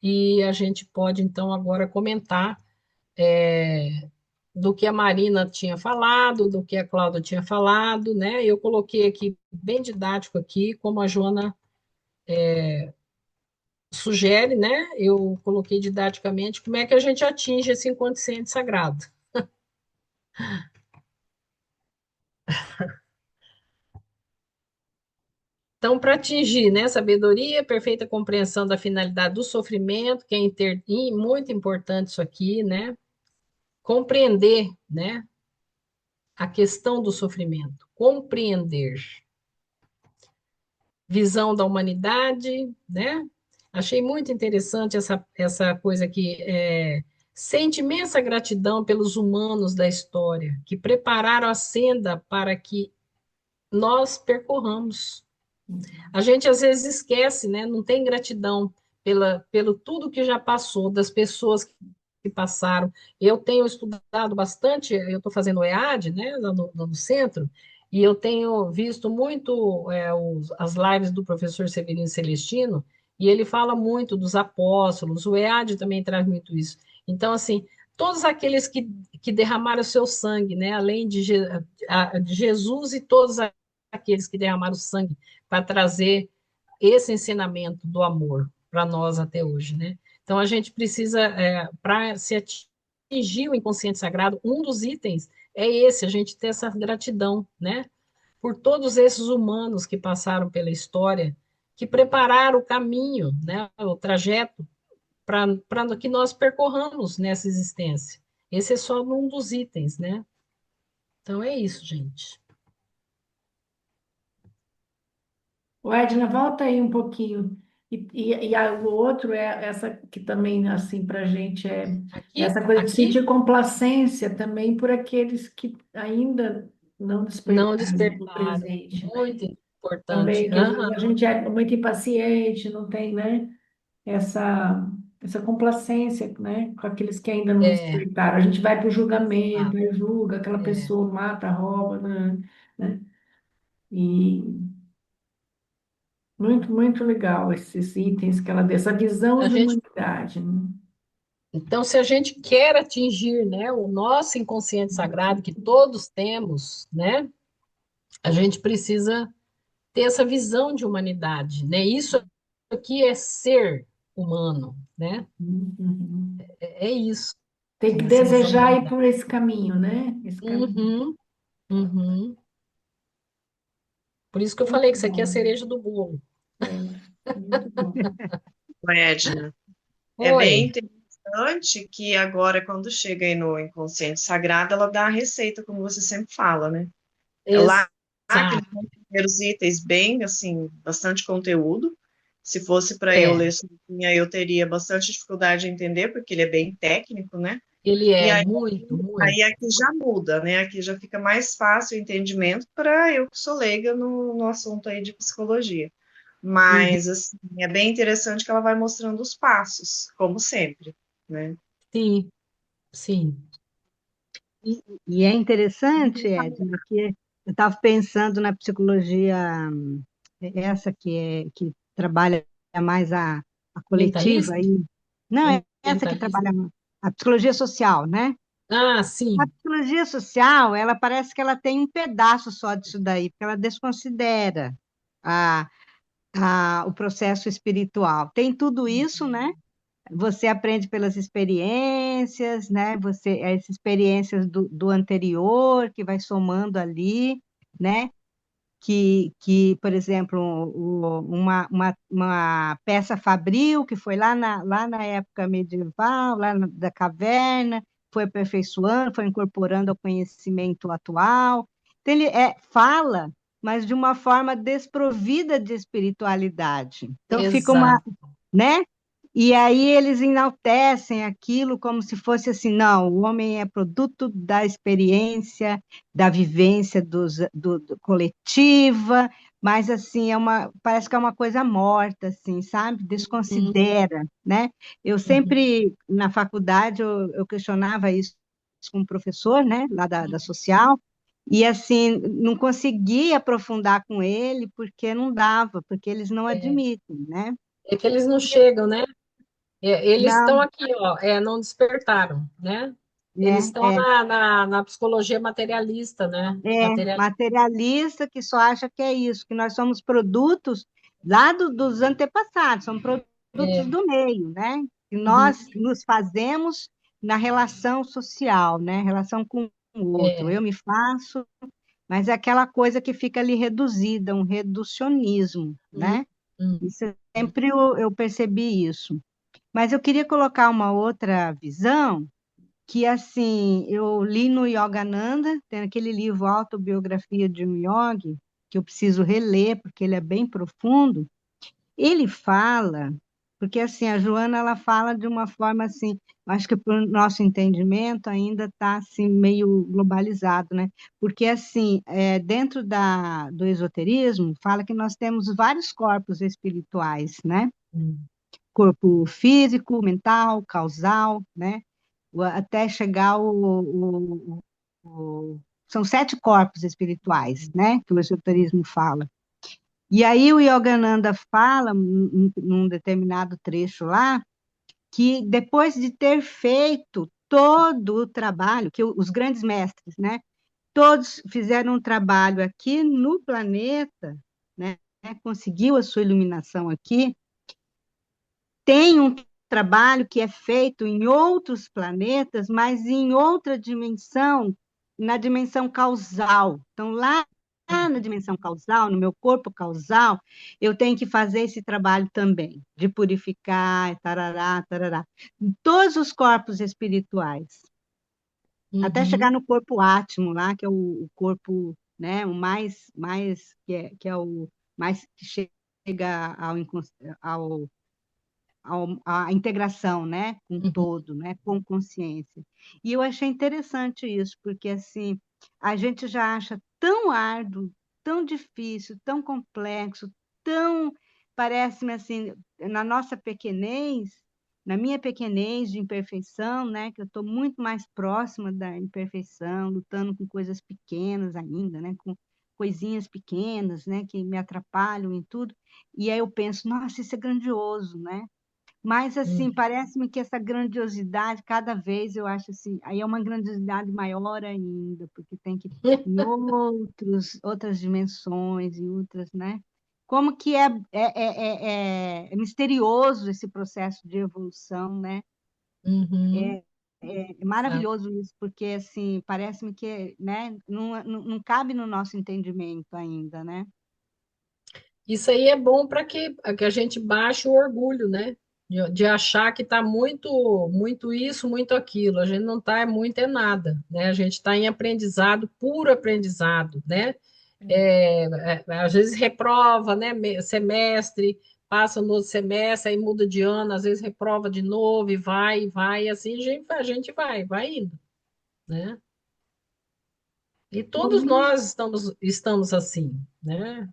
Speaker 2: E a gente pode então agora comentar do que a Marina tinha falado, do que a Cláudia tinha falado, né? Eu coloquei aqui bem didático aqui, como a Joana sugere, né? Eu coloquei didaticamente como é que a gente atinge esse inconsciente sagrado. Então, para atingir, né, sabedoria, perfeita compreensão da finalidade do sofrimento, que é muito importante isso aqui, né? Compreender, né, a questão do sofrimento, compreender. Visão da humanidade, né? Achei muito interessante essa coisa aqui. Sente imensa gratidão pelos humanos da história, que prepararam a senda para que nós percorramos. A gente às vezes esquece, né? Não tem gratidão pelo tudo que já passou, das pessoas que passaram. Eu tenho estudado bastante, eu estou fazendo o EAD, né, no centro, e eu tenho visto muito as lives do professor Severino Celestino, e ele fala muito dos apóstolos, o EAD também traz muito isso. Então, assim, todos aqueles que derramaram o seu sangue, né, além de Jesus e todos aqueles que derramaram sangue para trazer esse ensinamento do amor para nós até hoje, né? Então, a gente precisa, para se atingir o inconsciente sagrado, um dos itens é esse, a gente ter essa gratidão, né? Por todos esses humanos que passaram pela história, que prepararam o caminho, né? O trajeto para que nós percorramos nessa existência. Esse é só um dos itens, né? Então, é isso, gente.
Speaker 1: Edna, volta aí um pouquinho. O outro é essa que também, assim, para a gente é
Speaker 2: Aqui,
Speaker 1: essa coisa de
Speaker 2: aqui
Speaker 1: sentir complacência também por aqueles que ainda não
Speaker 2: não
Speaker 1: despertaram o
Speaker 2: despertaram.
Speaker 1: presente, né?
Speaker 2: Muito importante.
Speaker 1: Também, que às vezes
Speaker 2: Aham,
Speaker 1: a gente é muito impaciente, não tem, né? Essa complacência, né? Com aqueles que ainda não
Speaker 2: é,
Speaker 1: despertaram. A gente vai para o julgamento,
Speaker 2: exato,
Speaker 1: aí julga aquela
Speaker 2: é.
Speaker 1: pessoa, mata, rouba, né? E muito legal esses itens que ela deu, essa visão
Speaker 2: A
Speaker 1: de
Speaker 2: gente,
Speaker 1: humanidade, né?
Speaker 2: então, se a gente quer atingir, né, o nosso inconsciente sagrado que todos temos, né, a gente precisa ter essa visão de humanidade, né? Isso aqui é ser humano, né?
Speaker 1: Uhum.
Speaker 2: É isso,
Speaker 1: Tem que
Speaker 2: essa visão da
Speaker 1: desejar ir
Speaker 2: humanidade.
Speaker 1: por esse caminho, né? Esse caminho.
Speaker 2: Uhum, uhum. Por isso que eu
Speaker 1: Muito
Speaker 2: falei que isso aqui é a
Speaker 1: bom.
Speaker 2: cereja do bolo.
Speaker 1: Muito bom.
Speaker 5: Edna. É bem
Speaker 2: Oi,
Speaker 5: interessante que agora, quando chega aí no inconsciente sagrado, ela dá a receita, como você sempre fala, né? É lá aqueles
Speaker 2: exato.
Speaker 5: primeiros itens, bem, assim, bastante conteúdo. Se fosse para eu
Speaker 2: É,
Speaker 5: ler sozinha, eu teria bastante dificuldade de entender, porque ele é bem técnico, né?
Speaker 2: ele
Speaker 5: E
Speaker 2: é
Speaker 5: aí,
Speaker 2: muito,
Speaker 5: aí
Speaker 2: muito.
Speaker 5: aqui já muda, né? Aqui já fica mais fácil o entendimento para eu que sou leiga no assunto aí de psicologia.
Speaker 2: Uhum.
Speaker 5: Mas, assim, é bem interessante que ela vai mostrando os passos, como sempre, né?
Speaker 2: Sim, sim.
Speaker 3: E é interessante, Edna, que eu estava pensando na psicologia, essa que trabalha mais a coletiva,
Speaker 2: Mentalista?
Speaker 3: aí. Não, é essa que
Speaker 2: Mentalista?
Speaker 3: trabalha a psicologia social, né?
Speaker 2: Ah,
Speaker 3: A
Speaker 2: sim.
Speaker 3: psicologia social, ela parece que ela tem um pedaço só disso daí, porque ela desconsidera a, o processo espiritual. Tem tudo isso, né? Você aprende pelas experiências, né? As experiências do anterior que vai somando ali, né? Por exemplo, uma peça fabril que foi lá na época medieval, da caverna, foi aperfeiçoando, foi incorporando ao conhecimento atual. Então, ele fala, mas de uma forma desprovida de espiritualidade. Então, fica uma,
Speaker 2: Exato.
Speaker 3: né? E aí eles enaltecem aquilo como se fosse assim, não, o homem é produto da experiência, da vivência coletiva, mas assim, parece que é uma coisa morta, assim, sabe?
Speaker 2: Uhum,
Speaker 3: Desconsidera, né? Eu
Speaker 2: uhum,
Speaker 3: sempre, na faculdade, eu questionava isso com um professor, né, lá da social, e assim, não conseguia aprofundar com ele, porque não dava, porque eles não
Speaker 2: é.
Speaker 3: admitem, né?
Speaker 2: É que eles não chegam, né? Eles estão
Speaker 3: Não,
Speaker 2: aqui, ó, não despertaram, né? Eles
Speaker 3: é,
Speaker 2: estão
Speaker 3: é,
Speaker 2: na psicologia materialista, né? Materialista.
Speaker 3: materialista que só acha que é isso, que nós somos produtos lá dos antepassados, somos produtos
Speaker 2: É,
Speaker 3: do meio, né? E
Speaker 2: uhum,
Speaker 3: nós nos fazemos na relação social, né? Relação com o outro.
Speaker 2: é,
Speaker 3: Eu me faço, mas é aquela coisa que fica ali reduzida, um reducionismo,
Speaker 2: uhum,
Speaker 3: né?
Speaker 2: uhum,
Speaker 3: Isso sempre eu percebi isso. Mas eu queria colocar uma outra visão que assim, eu li no Yogananda, tem aquele livro Autobiografia de um Yogi, que eu preciso reler, porque ele é bem profundo. Ele fala, porque assim, a Joana ela fala de uma forma assim, acho que para o nosso entendimento ainda está assim, meio globalizado, né? Porque assim, dentro do esoterismo, fala que nós temos vários corpos espirituais, né?
Speaker 2: uhum.
Speaker 3: Corpo físico, mental, causal, né? Até chegar são 7 corpos espirituais, né? Que o esoterismo fala. E aí o Yogananda fala, num determinado trecho lá, que depois de ter feito todo o trabalho, que os grandes mestres, né? Todos fizeram um trabalho aqui no planeta, né? Conseguiu a sua iluminação aqui, tem um trabalho que é feito em outros planetas, mas em outra dimensão, na dimensão causal. Então, lá na dimensão causal, no meu corpo causal, eu tenho que fazer esse trabalho também, de purificar, tarará, tarará, em todos os corpos espirituais, até chegar
Speaker 2: Uhum.
Speaker 3: no corpo átimo lá, que é o corpo, né, o mais que é o mais que chega chega à integração, né, com o todo, né, com consciência. E eu achei interessante isso, porque assim, a gente já acha tão árduo, tão difícil, tão complexo, tão, parece-me assim, na nossa pequenez, na minha pequenez de imperfeição, né, que eu estou muito mais próxima da imperfeição, lutando com coisas pequenas ainda, né, com coisinhas pequenas, né, que me atrapalham em tudo. E aí eu penso, nossa, isso é grandioso, né? Mas, assim, parece-me que essa grandiosidade, cada vez eu acho assim, aí é uma grandiosidade maior ainda, porque tem que em outras dimensões e outras, né? Como que é misterioso esse processo de evolução, né?
Speaker 2: Uhum.
Speaker 3: É maravilhoso isso, porque, assim, parece-me que, né, não cabe no nosso entendimento ainda, né?
Speaker 2: Isso aí é bom para que a gente baixe o orgulho, né? De achar que está muito, muito isso, muito aquilo. A gente não está muito é nada, né? A gente está em aprendizado, puro aprendizado, né? Às vezes reprova, né? Semestre, passa no outro semestre, aí muda de ano, às vezes reprova de novo e vai, assim a gente vai indo, né? E todos
Speaker 3: Murilo,
Speaker 2: nós estamos assim, né?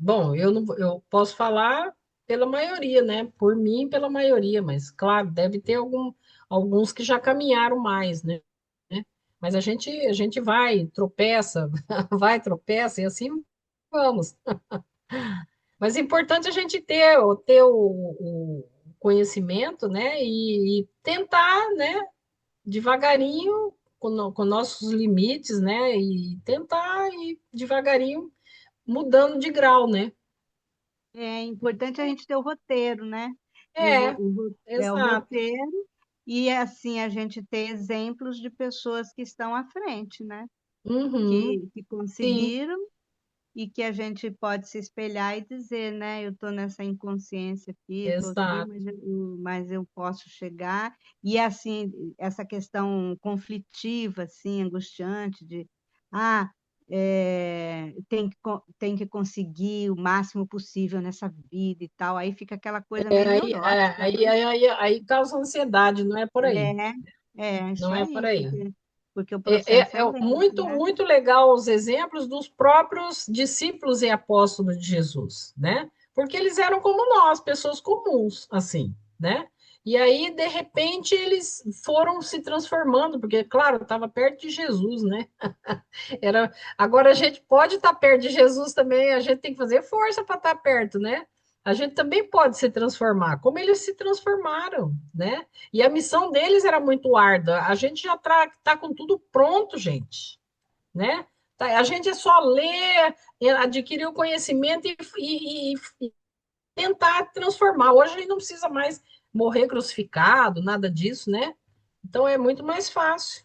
Speaker 2: Bom, eu não, eu posso falar pela maioria, né? Por mim, pela maioria, mas claro, deve ter alguns que já caminharam mais, né? Mas a gente vai, tropeça, vai, tropeça, e assim vamos. Mas é importante a gente ter o conhecimento, né? E tentar, né? Devagarinho, com nossos limites, né? E tentar ir devagarinho mudando de grau, né?
Speaker 3: é importante a gente ter o roteiro, né? E
Speaker 2: É,
Speaker 3: o
Speaker 2: exato.
Speaker 3: roteiro, e assim a gente ter exemplos de pessoas que estão à frente, né?
Speaker 2: Uhum,
Speaker 3: Que
Speaker 2: sim,
Speaker 3: conseguiram e que a gente pode se espelhar e dizer, né? Eu estou nessa inconsciência aqui, eu estou aqui,
Speaker 2: exato.
Speaker 3: mas eu posso chegar. E assim, essa questão conflitiva, assim, angustiante de ah, tem que conseguir o máximo possível nessa vida e tal. Aí fica aquela coisa meio
Speaker 2: Aí,
Speaker 3: neurótica, né?
Speaker 2: aí causa ansiedade, não é por aí.
Speaker 3: Isso
Speaker 2: Não é por
Speaker 3: aí,
Speaker 2: aí.
Speaker 3: porque o processo
Speaker 2: É
Speaker 3: é lento,
Speaker 2: muito,
Speaker 3: né?
Speaker 2: muito legal os exemplos dos próprios discípulos e apóstolos de Jesus, né? Porque eles eram como nós, pessoas comuns, assim, né? E aí, de repente, eles foram se transformando, porque, claro, estava perto de Jesus, né? Agora, a gente pode estar perto de Jesus também, a gente tem que fazer força para estar perto, né? A gente também pode se transformar, como eles se transformaram, né? E a missão deles era muito árdua. A gente já está com tudo pronto, gente, né? A gente é só ler, adquirir o conhecimento e tentar transformar. Hoje a gente não precisa mais morrer crucificado, nada disso, né? Então é muito mais fácil.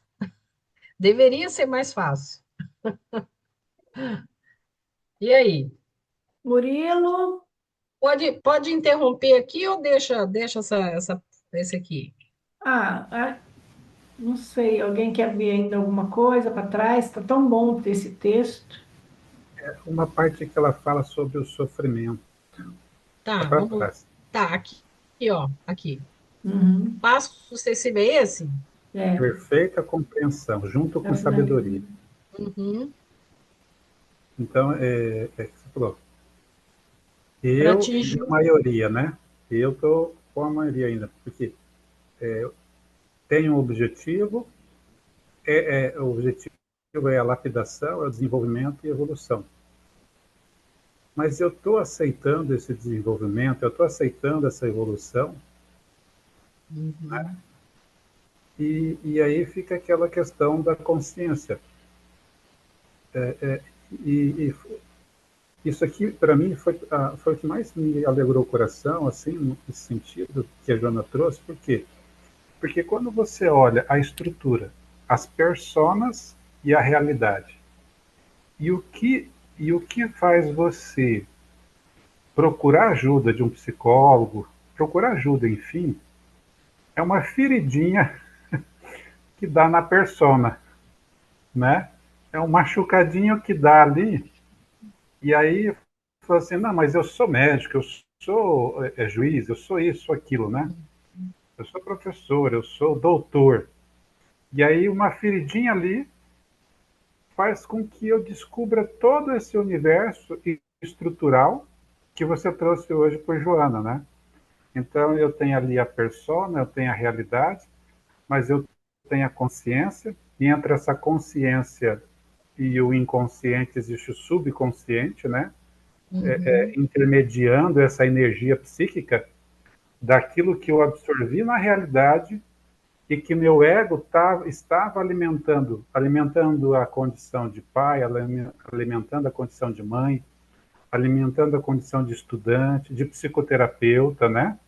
Speaker 2: Deveria ser mais fácil. E aí?
Speaker 1: Murilo,
Speaker 2: Pode interromper aqui ou deixa esse aqui?
Speaker 1: ah, ah, não sei, alguém quer ver ainda alguma coisa para trás? Está tão bom ter esse texto.
Speaker 6: Uma parte que ela fala sobre o sofrimento. Está
Speaker 2: Tá,
Speaker 6: para
Speaker 2: vamos.
Speaker 6: trás.
Speaker 2: Tá, aqui, ó, aqui.
Speaker 1: Uhum.
Speaker 2: Passo sucessivo é esse?
Speaker 1: É,
Speaker 6: Perfeita compreensão, junto
Speaker 1: tá
Speaker 6: com
Speaker 1: finalizando.
Speaker 6: sabedoria.
Speaker 2: Uhum.
Speaker 6: Então, você falou,
Speaker 2: Para
Speaker 6: eu e
Speaker 2: atingir.
Speaker 6: a maioria, né? Eu estou com a maioria ainda, porque tenho um objetivo, o objetivo é a lapidação, é o desenvolvimento e a evolução. Mas eu estou aceitando esse desenvolvimento, eu estou aceitando essa evolução,
Speaker 2: Uhum.
Speaker 6: e aí fica aquela questão da consciência. E isso aqui, para mim, foi o que mais me alegrou o coração, assim, nesse sentido que a Joana trouxe. Por quê? Porque quando você olha a estrutura, as personas e a realidade, e o que faz você procurar ajuda de um psicólogo, procurar ajuda, enfim, é uma feridinha que dá na persona, né? É um machucadinho que dá ali, e aí fala assim, não, mas eu sou médico, eu sou juiz, eu sou isso, aquilo, né? Eu sou professor, eu sou doutor. E aí uma feridinha ali faz com que eu descubra todo esse universo estrutural que você trouxe hoje por Joana, né? Então eu tenho ali a persona, eu tenho a realidade, mas eu tenho a consciência, e entre essa consciência e o inconsciente existe o subconsciente, né? Intermediando essa energia psíquica daquilo que eu absorvi na realidade e que meu ego estava alimentando a condição de pai, alimentando a condição de mãe, alimentando a condição de estudante, de psicoterapeuta, né?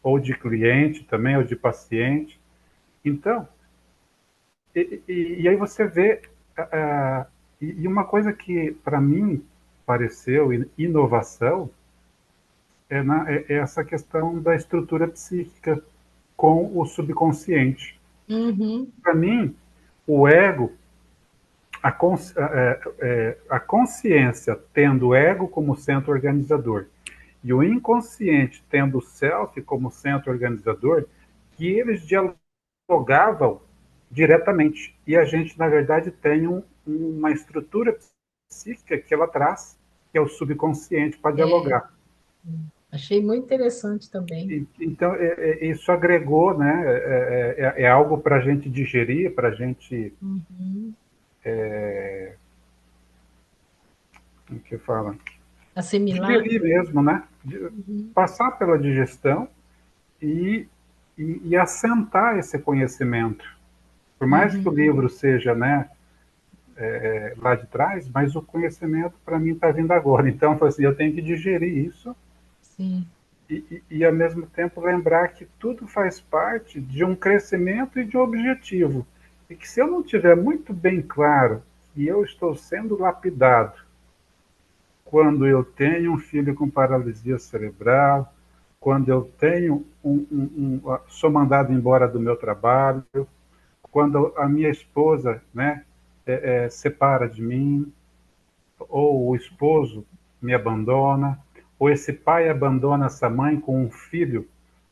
Speaker 6: Ou de cliente também, ou de paciente. Então, e aí você vê, e uma coisa que para mim pareceu inovação é essa questão da estrutura psíquica com o subconsciente.
Speaker 2: Uhum.
Speaker 6: Para mim, o ego, a consciência tendo o ego como centro organizador e o inconsciente tendo o self como centro organizador, que eles dialogavam diretamente. E a gente, na verdade, tem uma estrutura psíquica que ela traz, que é o subconsciente, para dialogar.
Speaker 2: Achei muito interessante também.
Speaker 6: Então, isso agregou, né? É algo para a gente digerir, para a gente. O que fala?
Speaker 2: Assimilar.
Speaker 6: Digerir mesmo, né? Passar pela digestão e, e assentar esse conhecimento. Por mais que o livro seja, né, lá de trás, mas o conhecimento para mim está vindo agora. Então, assim, eu tenho que digerir isso
Speaker 2: Sim.
Speaker 6: e, ao mesmo tempo, lembrar que tudo faz parte de um crescimento e de um objetivo. E que se eu não tiver muito bem claro que eu estou sendo lapidado quando eu tenho um filho com paralisia cerebral, quando eu tenho sou mandado embora do meu trabalho, quando a minha esposa, né, separa de mim, ou o esposo me abandona, ou esse pai abandona essa mãe com um filho,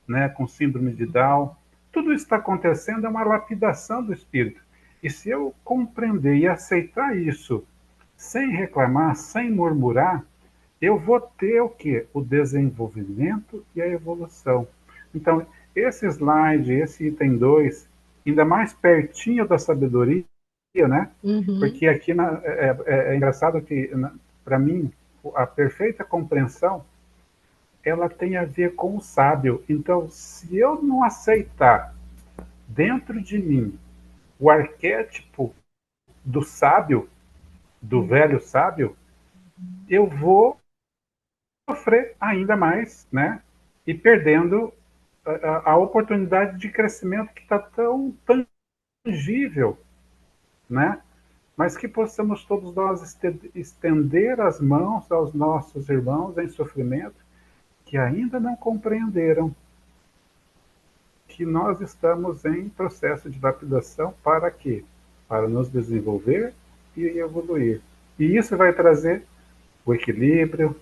Speaker 6: né, com síndrome de Down. Tudo isso está acontecendo, é uma lapidação do espírito. E se eu compreender e aceitar isso, sem reclamar, sem murmurar, eu vou ter o quê? O desenvolvimento e a evolução. Então, esse slide, esse item 2, ainda mais pertinho da sabedoria, né? Porque aqui é engraçado que, para mim, a perfeita compreensão, ela tem a ver com o sábio. Então, se eu não aceitar dentro de mim o arquétipo do sábio, do velho sábio, eu vou sofrer ainda mais, né? E perdendo a oportunidade de crescimento que está tão tangível, né? Mas que possamos todos nós estender as mãos aos nossos irmãos em sofrimento que ainda não compreenderam que nós estamos em processo de lapidação para quê? Para nos desenvolver e evoluir. E isso vai trazer o equilíbrio,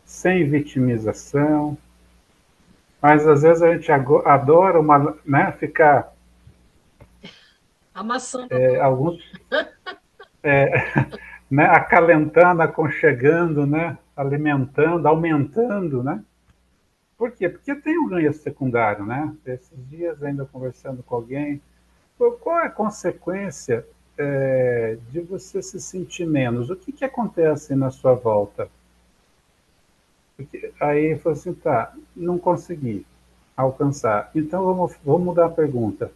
Speaker 6: sem vitimização, mas às vezes a gente adora ficar
Speaker 2: Amassando.
Speaker 6: alguns né, acalentando, aconchegando, né, alimentando, aumentando, né? Por quê? Porque tem um ganho secundário, né? Esses dias ainda conversando com alguém, qual é a consequência de você se sentir menos? O que acontece na sua volta? Porque aí falou assim, tá, não consegui alcançar. Então vamos mudar a pergunta.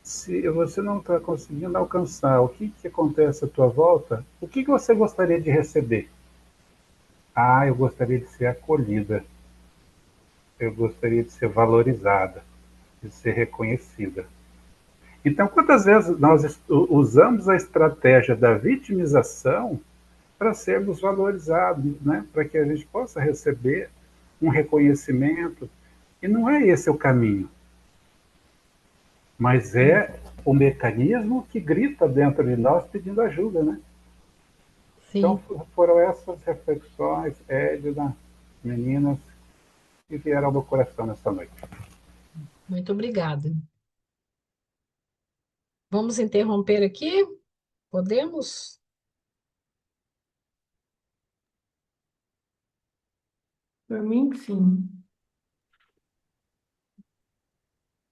Speaker 6: Se você não está conseguindo alcançar, o que acontece à tua volta? O que você gostaria de receber? Ah, eu gostaria de ser acolhida. Eu gostaria de ser valorizada, de ser reconhecida. Então, quantas vezes nós usamos a estratégia da vitimização para sermos valorizados, né? Para que a gente possa receber um reconhecimento? E não é esse o caminho. Mas é o mecanismo que grita dentro de nós pedindo ajuda, né? Então,
Speaker 2: sim.
Speaker 6: foram essas reflexões, Edna, meninas, que vieram ao meu coração nessa noite.
Speaker 2: Muito obrigada. Vamos interromper aqui? Podemos?
Speaker 1: Por mim, sim.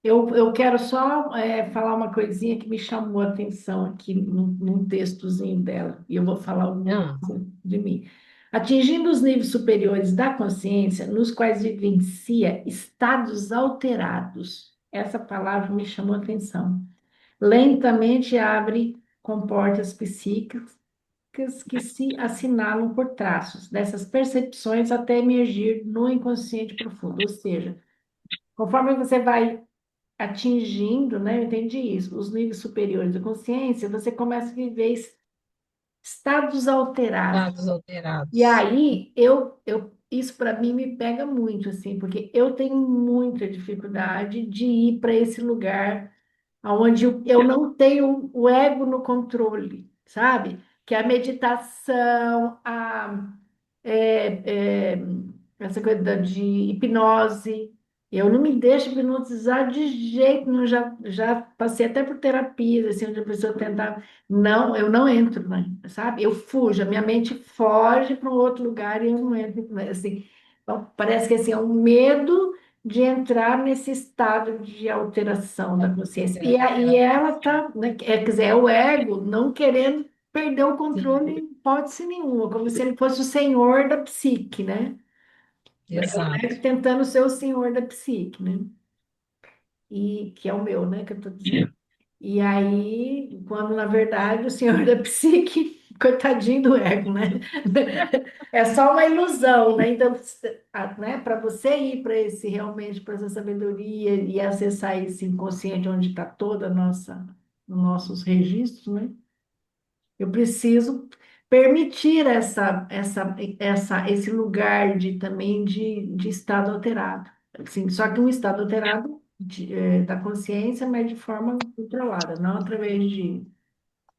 Speaker 1: Eu quero só falar uma coisinha que me chamou a atenção aqui num textozinho dela, e eu vou falar alguma
Speaker 2: Ah,
Speaker 1: coisa de mim. Atingindo os níveis superiores da consciência, nos quais vivencia estados alterados. Essa palavra me chamou a atenção. Lentamente abre comportas psíquicas que se assinalam por traços dessas percepções até emergir no inconsciente profundo. Ou seja, conforme você vai atingindo, né? Eu entendi isso, os níveis superiores da consciência, você começa a viver estados alterados.
Speaker 2: dados
Speaker 1: E
Speaker 2: alterados.
Speaker 1: aí, isso para mim me pega muito, assim, porque eu tenho muita dificuldade de ir para esse lugar onde eu não tenho o ego no controle, sabe? Que é a meditação, é, é, essa coisa de hipnose. Eu não me deixo hipnotizar de jeito nenhum. Já passei até por terapias, assim, onde a pessoa tentava. Não, eu não entro, né? Sabe? Eu fujo, a minha mente foge para um outro lugar e eu não entro, né? Assim, então, parece que assim, é um medo de entrar nesse estado de alteração da consciência. E ela tá, né? Quer dizer, é o ego não querendo perder o
Speaker 2: Sim,
Speaker 1: controle em hipótese nenhuma, como se ele fosse o senhor da psique, né? É o ego
Speaker 2: exato.
Speaker 1: tentando ser o senhor da psique, né? E que é o meu, né, que eu tô dizendo. E aí, quando na verdade o senhor da psique, coitadinho do ego, né? É só uma ilusão, né? Então, né, para você ir para esse realmente para essa sabedoria e acessar esse inconsciente onde está toda a nossa, os nossos registros, né? Eu preciso permitir esse lugar de também de estado alterado. Assim, só que um estado alterado da consciência, mas de forma controlada, não através de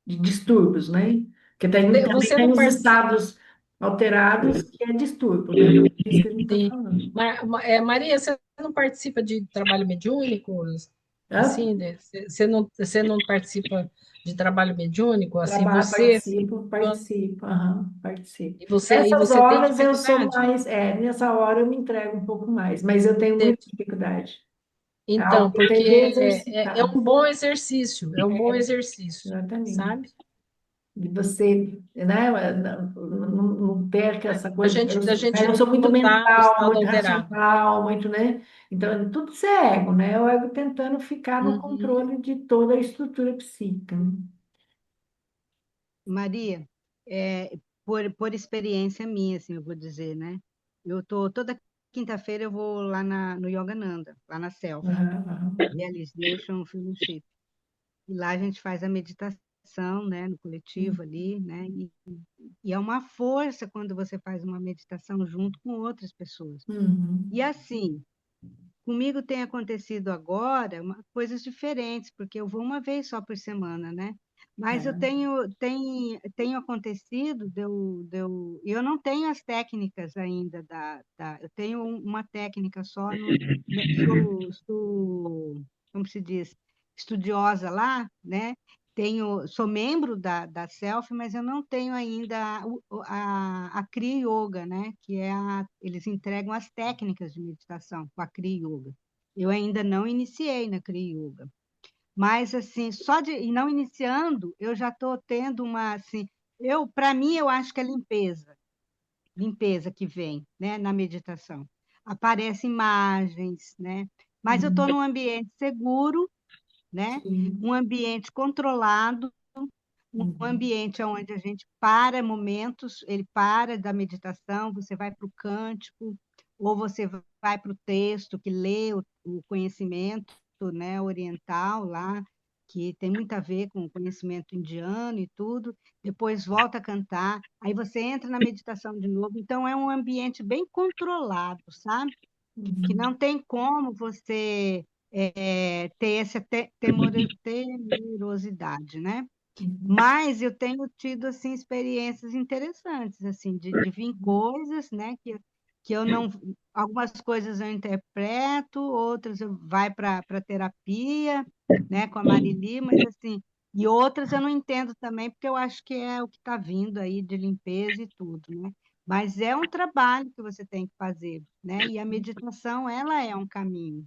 Speaker 1: distúrbios, né? Porque também
Speaker 2: Você
Speaker 1: tem
Speaker 2: não
Speaker 1: os
Speaker 2: participa.
Speaker 1: estados alterados que é distúrbio, né? É isso que a gente está falando.
Speaker 2: Maria, você não participa de trabalho mediúnico?
Speaker 1: Hã?
Speaker 2: Assim, você não participa de trabalho mediúnico? Assim,
Speaker 1: Trabalho,
Speaker 2: você,
Speaker 1: participo, participo, aham, participo.
Speaker 2: e
Speaker 1: Nessas
Speaker 2: você tem
Speaker 1: horas eu sou
Speaker 2: dificuldade?
Speaker 1: mais, nessa hora eu me entrego um pouco mais, mas eu tenho muita dificuldade. É algo
Speaker 2: Então,
Speaker 1: que tem
Speaker 2: porque
Speaker 1: que
Speaker 2: é
Speaker 1: exercitar.
Speaker 2: um bom exercício, é um bom exercício,
Speaker 1: Exatamente.
Speaker 2: sabe?
Speaker 1: De você, né, não perca essa coisa.
Speaker 2: Da gente
Speaker 1: Eu sou muito
Speaker 2: notar o
Speaker 1: mental,
Speaker 2: estado
Speaker 1: muito
Speaker 2: alterado.
Speaker 1: racional, muito, né? Então, tudo isso é ego, né? O ego tentando ficar no
Speaker 2: Uhum.
Speaker 1: controle de toda a estrutura psíquica, né?
Speaker 3: Maria, por experiência minha, assim, eu vou dizer, né? Toda quinta-feira eu vou lá no Yogananda, lá na Self,
Speaker 1: Aham, aham.
Speaker 3: Realization Fellowship. E lá a gente faz a meditação, né, no coletivo ali, né? E é uma força quando você faz uma meditação junto com outras pessoas. E
Speaker 1: Uhum.
Speaker 3: assim, comigo tem acontecido agora coisas diferentes, porque eu vou uma vez só por semana, né? Mas
Speaker 1: É.
Speaker 3: tenho acontecido, e eu não tenho as técnicas ainda eu tenho uma técnica só, como se diz, estudiosa lá, né? Sou membro da Self, mas eu não tenho ainda a Kriya Yoga, né? Eles entregam as técnicas de meditação com a Kriya Yoga. Eu ainda não iniciei na Kriya Yoga, mas assim, e não iniciando, eu já estou tendo assim, para mim eu acho que é limpeza que vem, né, na meditação. Aparecem imagens, né? Mas eu estou
Speaker 1: Uhum.
Speaker 3: num ambiente seguro, né? Um
Speaker 1: Sim.
Speaker 3: ambiente controlado, um
Speaker 1: Uhum.
Speaker 3: ambiente onde a gente para momentos, ele para da meditação, você vai para o cântico, ou você vai para o texto que lê o conhecimento, né, oriental lá, que tem muito a ver com o conhecimento indiano e tudo, depois volta a cantar, aí você entra na meditação de novo, então é um ambiente bem controlado, sabe? Que
Speaker 1: Uhum.
Speaker 3: não tem como você ter essa temerosidade, né? Mas eu tenho tido, assim, experiências interessantes, assim, de vir coisas, né, que eu não... Algumas coisas eu interpreto, outras eu vai para terapia, né, com a Marili, mas, assim... E outras eu não entendo também, porque eu acho que é o que está vindo aí de limpeza e tudo, né? Mas é um trabalho que você tem que fazer, né? E a meditação, ela é um caminho.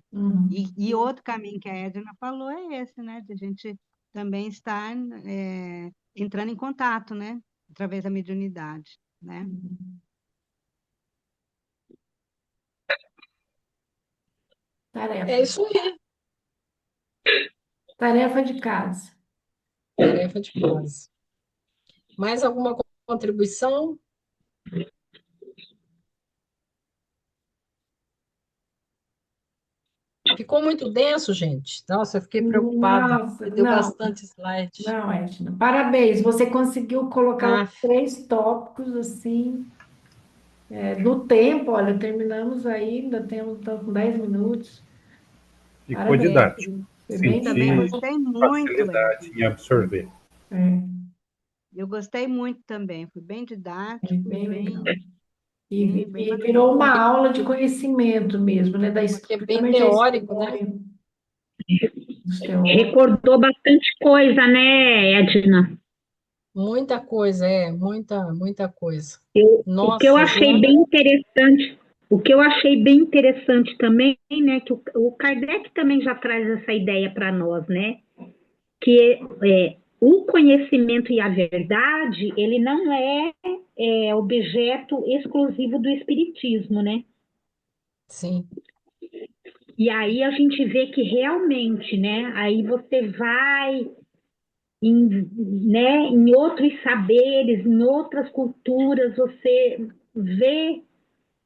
Speaker 3: E outro caminho que a Edna falou é esse, né? De a gente também estar entrando em contato, né? Através da mediunidade, né?
Speaker 1: Tarefa.
Speaker 2: É isso aí,
Speaker 1: Tarefa de casa.
Speaker 2: tarefa de casa. Mais alguma contribuição? Ficou muito denso, gente. Nossa, eu fiquei preocupada.
Speaker 1: Nossa,
Speaker 2: Deu
Speaker 1: não,
Speaker 2: bastante slide.
Speaker 1: não, Edna. Parabéns, você conseguiu colocar os
Speaker 2: Ah,
Speaker 1: 3 tópicos assim, no tempo. Olha, terminamos aí, ainda temos então, 10 minutos.
Speaker 6: E foi
Speaker 1: Parabéns,
Speaker 6: didático.
Speaker 1: foi bem
Speaker 3: Eu também
Speaker 6: Senti
Speaker 1: didático.
Speaker 3: gostei muito,
Speaker 6: facilidade
Speaker 3: Edna.
Speaker 6: em absorver.
Speaker 1: É,
Speaker 3: Eu gostei muito também. Foi bem didático e
Speaker 1: bem legal.
Speaker 3: bem
Speaker 1: E
Speaker 3: bacana.
Speaker 1: virou uma aula de conhecimento mesmo, né?
Speaker 2: porque é bem
Speaker 1: Principalmente a
Speaker 2: teórico, né?
Speaker 1: história dos teóricos.
Speaker 4: Recordou bastante coisa, né, Edna?
Speaker 2: Muita coisa.
Speaker 4: O que eu
Speaker 2: Nossa,
Speaker 4: achei
Speaker 2: Joana,
Speaker 4: bem interessante, o que eu achei bem interessante também, né, que o Kardec também já traz essa ideia para nós, né, que o conhecimento e a verdade, ele não é objeto exclusivo do espiritismo, né?
Speaker 2: sim,
Speaker 4: E aí a gente vê que realmente, né, aí você vai em outros saberes, em outras culturas, você vê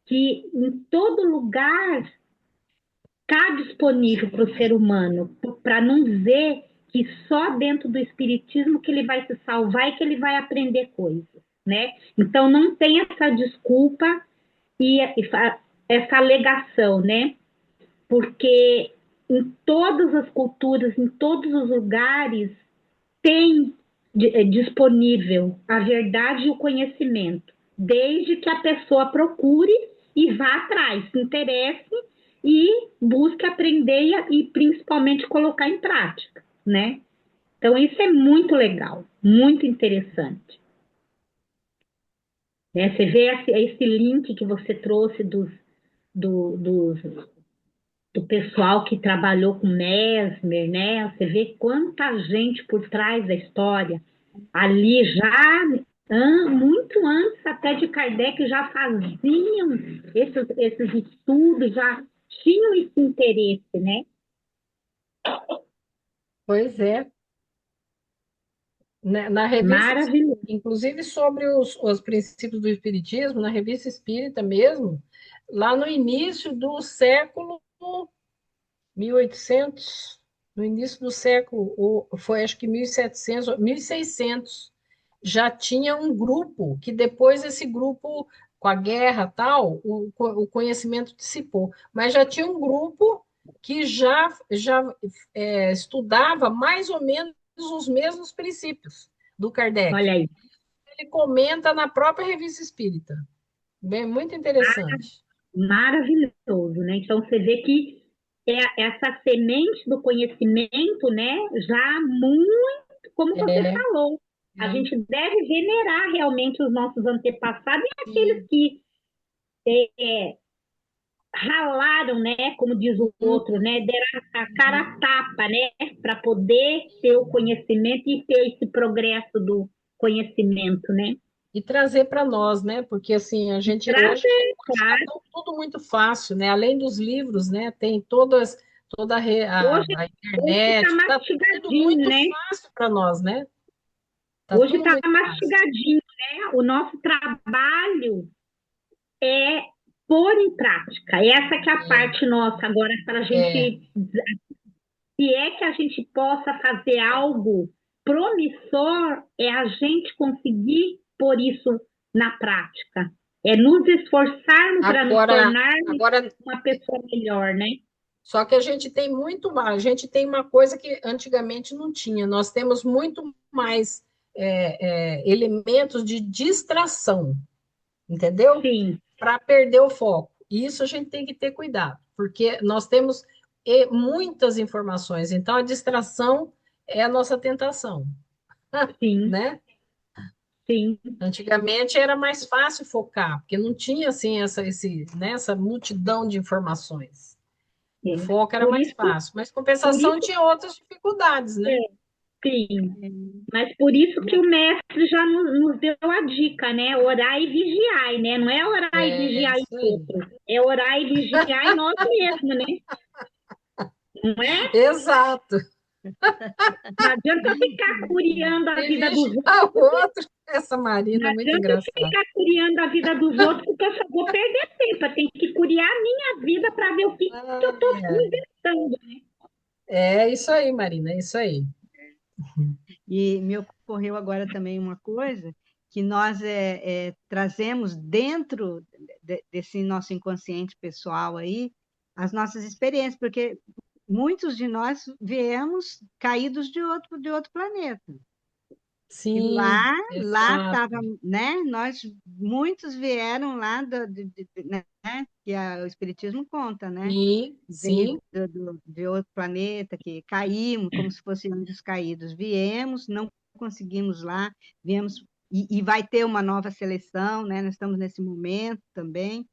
Speaker 4: que em todo lugar está disponível para o ser humano, para não dizer que só dentro do espiritismo que ele vai se salvar e que ele vai aprender coisas, né? Então não tem essa desculpa e essa alegação, né? Porque em todas as culturas, em todos os lugares, tem disponível a verdade e o conhecimento, desde que a pessoa procure e vá atrás, se interesse e busque aprender e principalmente colocar em prática, né? Então isso é muito legal, muito interessante. Né? Você vê esse link que você trouxe do, dos, do pessoal que trabalhou com Mesmer, né? Você vê quanta gente por trás da história. Ali já, muito antes até de Kardec, já faziam esses estudos, já tinham esse interesse, né?
Speaker 2: pois é. Na revista,
Speaker 4: Maravilhoso.
Speaker 2: inclusive sobre os princípios do Espiritismo, na revista Espírita mesmo, lá no início do século 1800, no início do século, foi acho que 1700, 1600, já tinha um grupo, que depois esse grupo, com a guerra tal, o conhecimento dissipou, mas já tinha um grupo que já estudava mais ou menos os mesmos princípios do Kardec.
Speaker 4: Olha aí,
Speaker 2: Ele comenta na própria Revista Espírita. Bem, muito interessante.
Speaker 4: maravilhoso, né? Então você vê que essa semente do conhecimento, né? Já muito, como você
Speaker 2: É,
Speaker 4: falou, a
Speaker 2: é,
Speaker 4: gente deve venerar realmente os nossos antepassados e aqueles
Speaker 2: sim.
Speaker 4: que ralaram, né? Como diz o outro, né? Deram a cara a tapa, né? Para poder ter o conhecimento e ter esse progresso do conhecimento, né?
Speaker 2: E trazer para nós, né? Porque assim, a gente hoje
Speaker 4: Trazer,
Speaker 2: está
Speaker 4: claro.
Speaker 2: tudo muito fácil, né? Além dos livros, né? Tem toda
Speaker 4: Hoje
Speaker 2: a
Speaker 4: está
Speaker 2: internet, está tudo
Speaker 4: mastigadinho,
Speaker 2: muito
Speaker 4: né?
Speaker 2: fácil para nós, né? Está
Speaker 4: Hoje
Speaker 2: tudo
Speaker 4: está
Speaker 2: muito fácil.
Speaker 4: mastigadinho, né? O nosso trabalho é pôr em prática. Essa que é a parte nossa agora para a
Speaker 2: É,
Speaker 4: gente, se é que a gente possa fazer algo promissor, é a gente conseguir pôr isso na prática. É nos esforçarmos para nos
Speaker 2: agora,
Speaker 4: tornarmos
Speaker 2: agora
Speaker 4: uma pessoa melhor, né?
Speaker 2: Só que a gente tem muito mais, a gente tem uma coisa que antigamente não tinha, nós temos muito mais elementos de distração, entendeu?
Speaker 4: Sim,
Speaker 2: Para perder o foco. E isso a gente tem que ter cuidado, porque nós temos muitas informações, então a distração é a nossa tentação,
Speaker 4: sim,
Speaker 2: né?
Speaker 4: sim.
Speaker 2: Antigamente era mais fácil focar, porque não tinha assim essa multidão de informações. O
Speaker 4: É.
Speaker 2: foco era
Speaker 4: Por
Speaker 2: mais
Speaker 4: isso,
Speaker 2: fácil, mas
Speaker 4: por
Speaker 2: compensação
Speaker 4: isso,
Speaker 2: tinha outras dificuldades, né?
Speaker 4: sim. Mas por isso que o mestre já nos deu a dica, né? Orar e vigiar, né? Não é orar e
Speaker 2: É
Speaker 4: vigiar em
Speaker 2: isso aí.
Speaker 4: outro, é orar e vigiar em nós mesmos, né? Não é?
Speaker 2: Exato.
Speaker 4: Não adianta eu ficar curiando a
Speaker 2: E
Speaker 4: vida dos outros,
Speaker 2: vigiar o outro. Essa
Speaker 4: não
Speaker 2: Marina é muito
Speaker 4: adianta eu
Speaker 2: engraçada.
Speaker 4: ficar curiando a vida dos outros, porque eu só vou perder tempo. Eu tenho que curiar a minha vida para ver o que eu estou
Speaker 2: Ai, ai.
Speaker 4: inventando.
Speaker 2: É isso aí, Marina, é isso aí.
Speaker 3: E me ocorreu agora também uma coisa que nós trazemos dentro desse nosso inconsciente pessoal aí as nossas experiências, porque muitos de nós viemos caídos de outro planeta. E
Speaker 2: Sim,
Speaker 3: lá estava,
Speaker 2: exato.
Speaker 3: né? Muitos vieram lá né? Que o Espiritismo conta, né?
Speaker 2: Sim,
Speaker 3: Veio
Speaker 2: sim.
Speaker 3: de outro planeta, que caímos, como se fossem anjos caídos. Viemos, não conseguimos lá, viemos, e vai ter uma nova seleção, né? Nós estamos nesse momento também,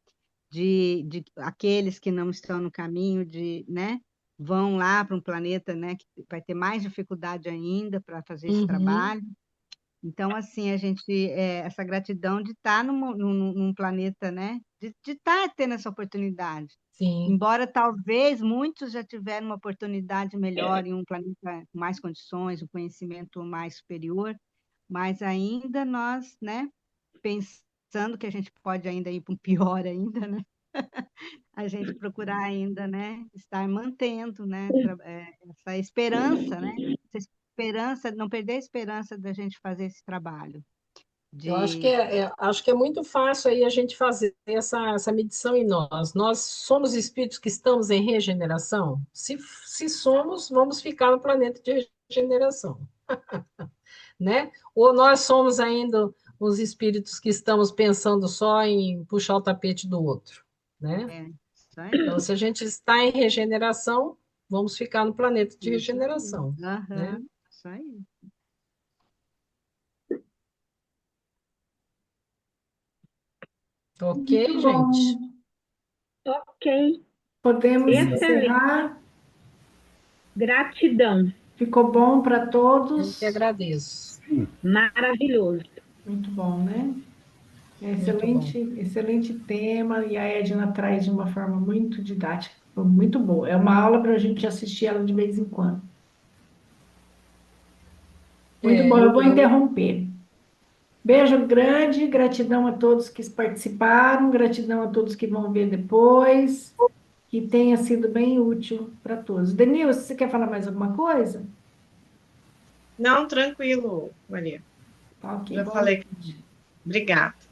Speaker 3: de aqueles que não estão no caminho, né? Vão lá para um planeta, né? Que vai ter mais dificuldade ainda para fazer esse
Speaker 2: Uhum,
Speaker 3: trabalho. Então, assim, essa gratidão de estar num planeta, né? De estar tendo essa oportunidade.
Speaker 2: sim.
Speaker 3: Embora talvez muitos já tiveram uma oportunidade melhor em um planeta com mais condições, um conhecimento mais superior, mas ainda nós, né? Pensando que a gente pode ainda ir para um pior ainda, né? A gente procurar ainda, né? Estar mantendo, né? Essa esperança, né? Essa esperança, não perder a esperança da gente fazer esse trabalho.
Speaker 2: Eu acho que
Speaker 3: De
Speaker 2: acho que é muito fácil aí a gente fazer essa medição em nós. Nós somos espíritos que estamos em regeneração? Se somos, vamos ficar no planeta de regeneração, né? Ou nós somos ainda os espíritos que estamos pensando só em puxar o tapete do outro, né?
Speaker 3: Isso aí,
Speaker 2: Então, se a gente está em regeneração, vamos ficar no planeta de
Speaker 3: isso aí.
Speaker 2: regeneração, né?
Speaker 3: Aham, isso aí.
Speaker 2: Ok,
Speaker 1: Muito
Speaker 2: gente?
Speaker 1: bom.
Speaker 4: Ok,
Speaker 1: Podemos
Speaker 4: excelente.
Speaker 1: encerrar?
Speaker 4: Gratidão.
Speaker 1: Ficou bom para
Speaker 2: Eu que
Speaker 1: todos?
Speaker 2: agradeço.
Speaker 6: Sim,
Speaker 4: Maravilhoso.
Speaker 1: Muito bom, né?
Speaker 2: Muito bom.
Speaker 1: Excelente, excelente tema, e a Edna traz de uma forma muito didática, muito boa. É uma aula para a gente assistir ela de vez em quando. Muito bom,
Speaker 2: É,
Speaker 1: eu vou interromper. Beijo grande, gratidão a todos que participaram, gratidão a todos que vão ver depois, que tenha sido bem útil para todos. Denilson, você quer falar mais alguma coisa?
Speaker 5: Não, tranquilo, Maria.
Speaker 1: Tá, ok,
Speaker 5: Já
Speaker 1: boa
Speaker 5: falei.
Speaker 1: noite.
Speaker 5: Obrigada.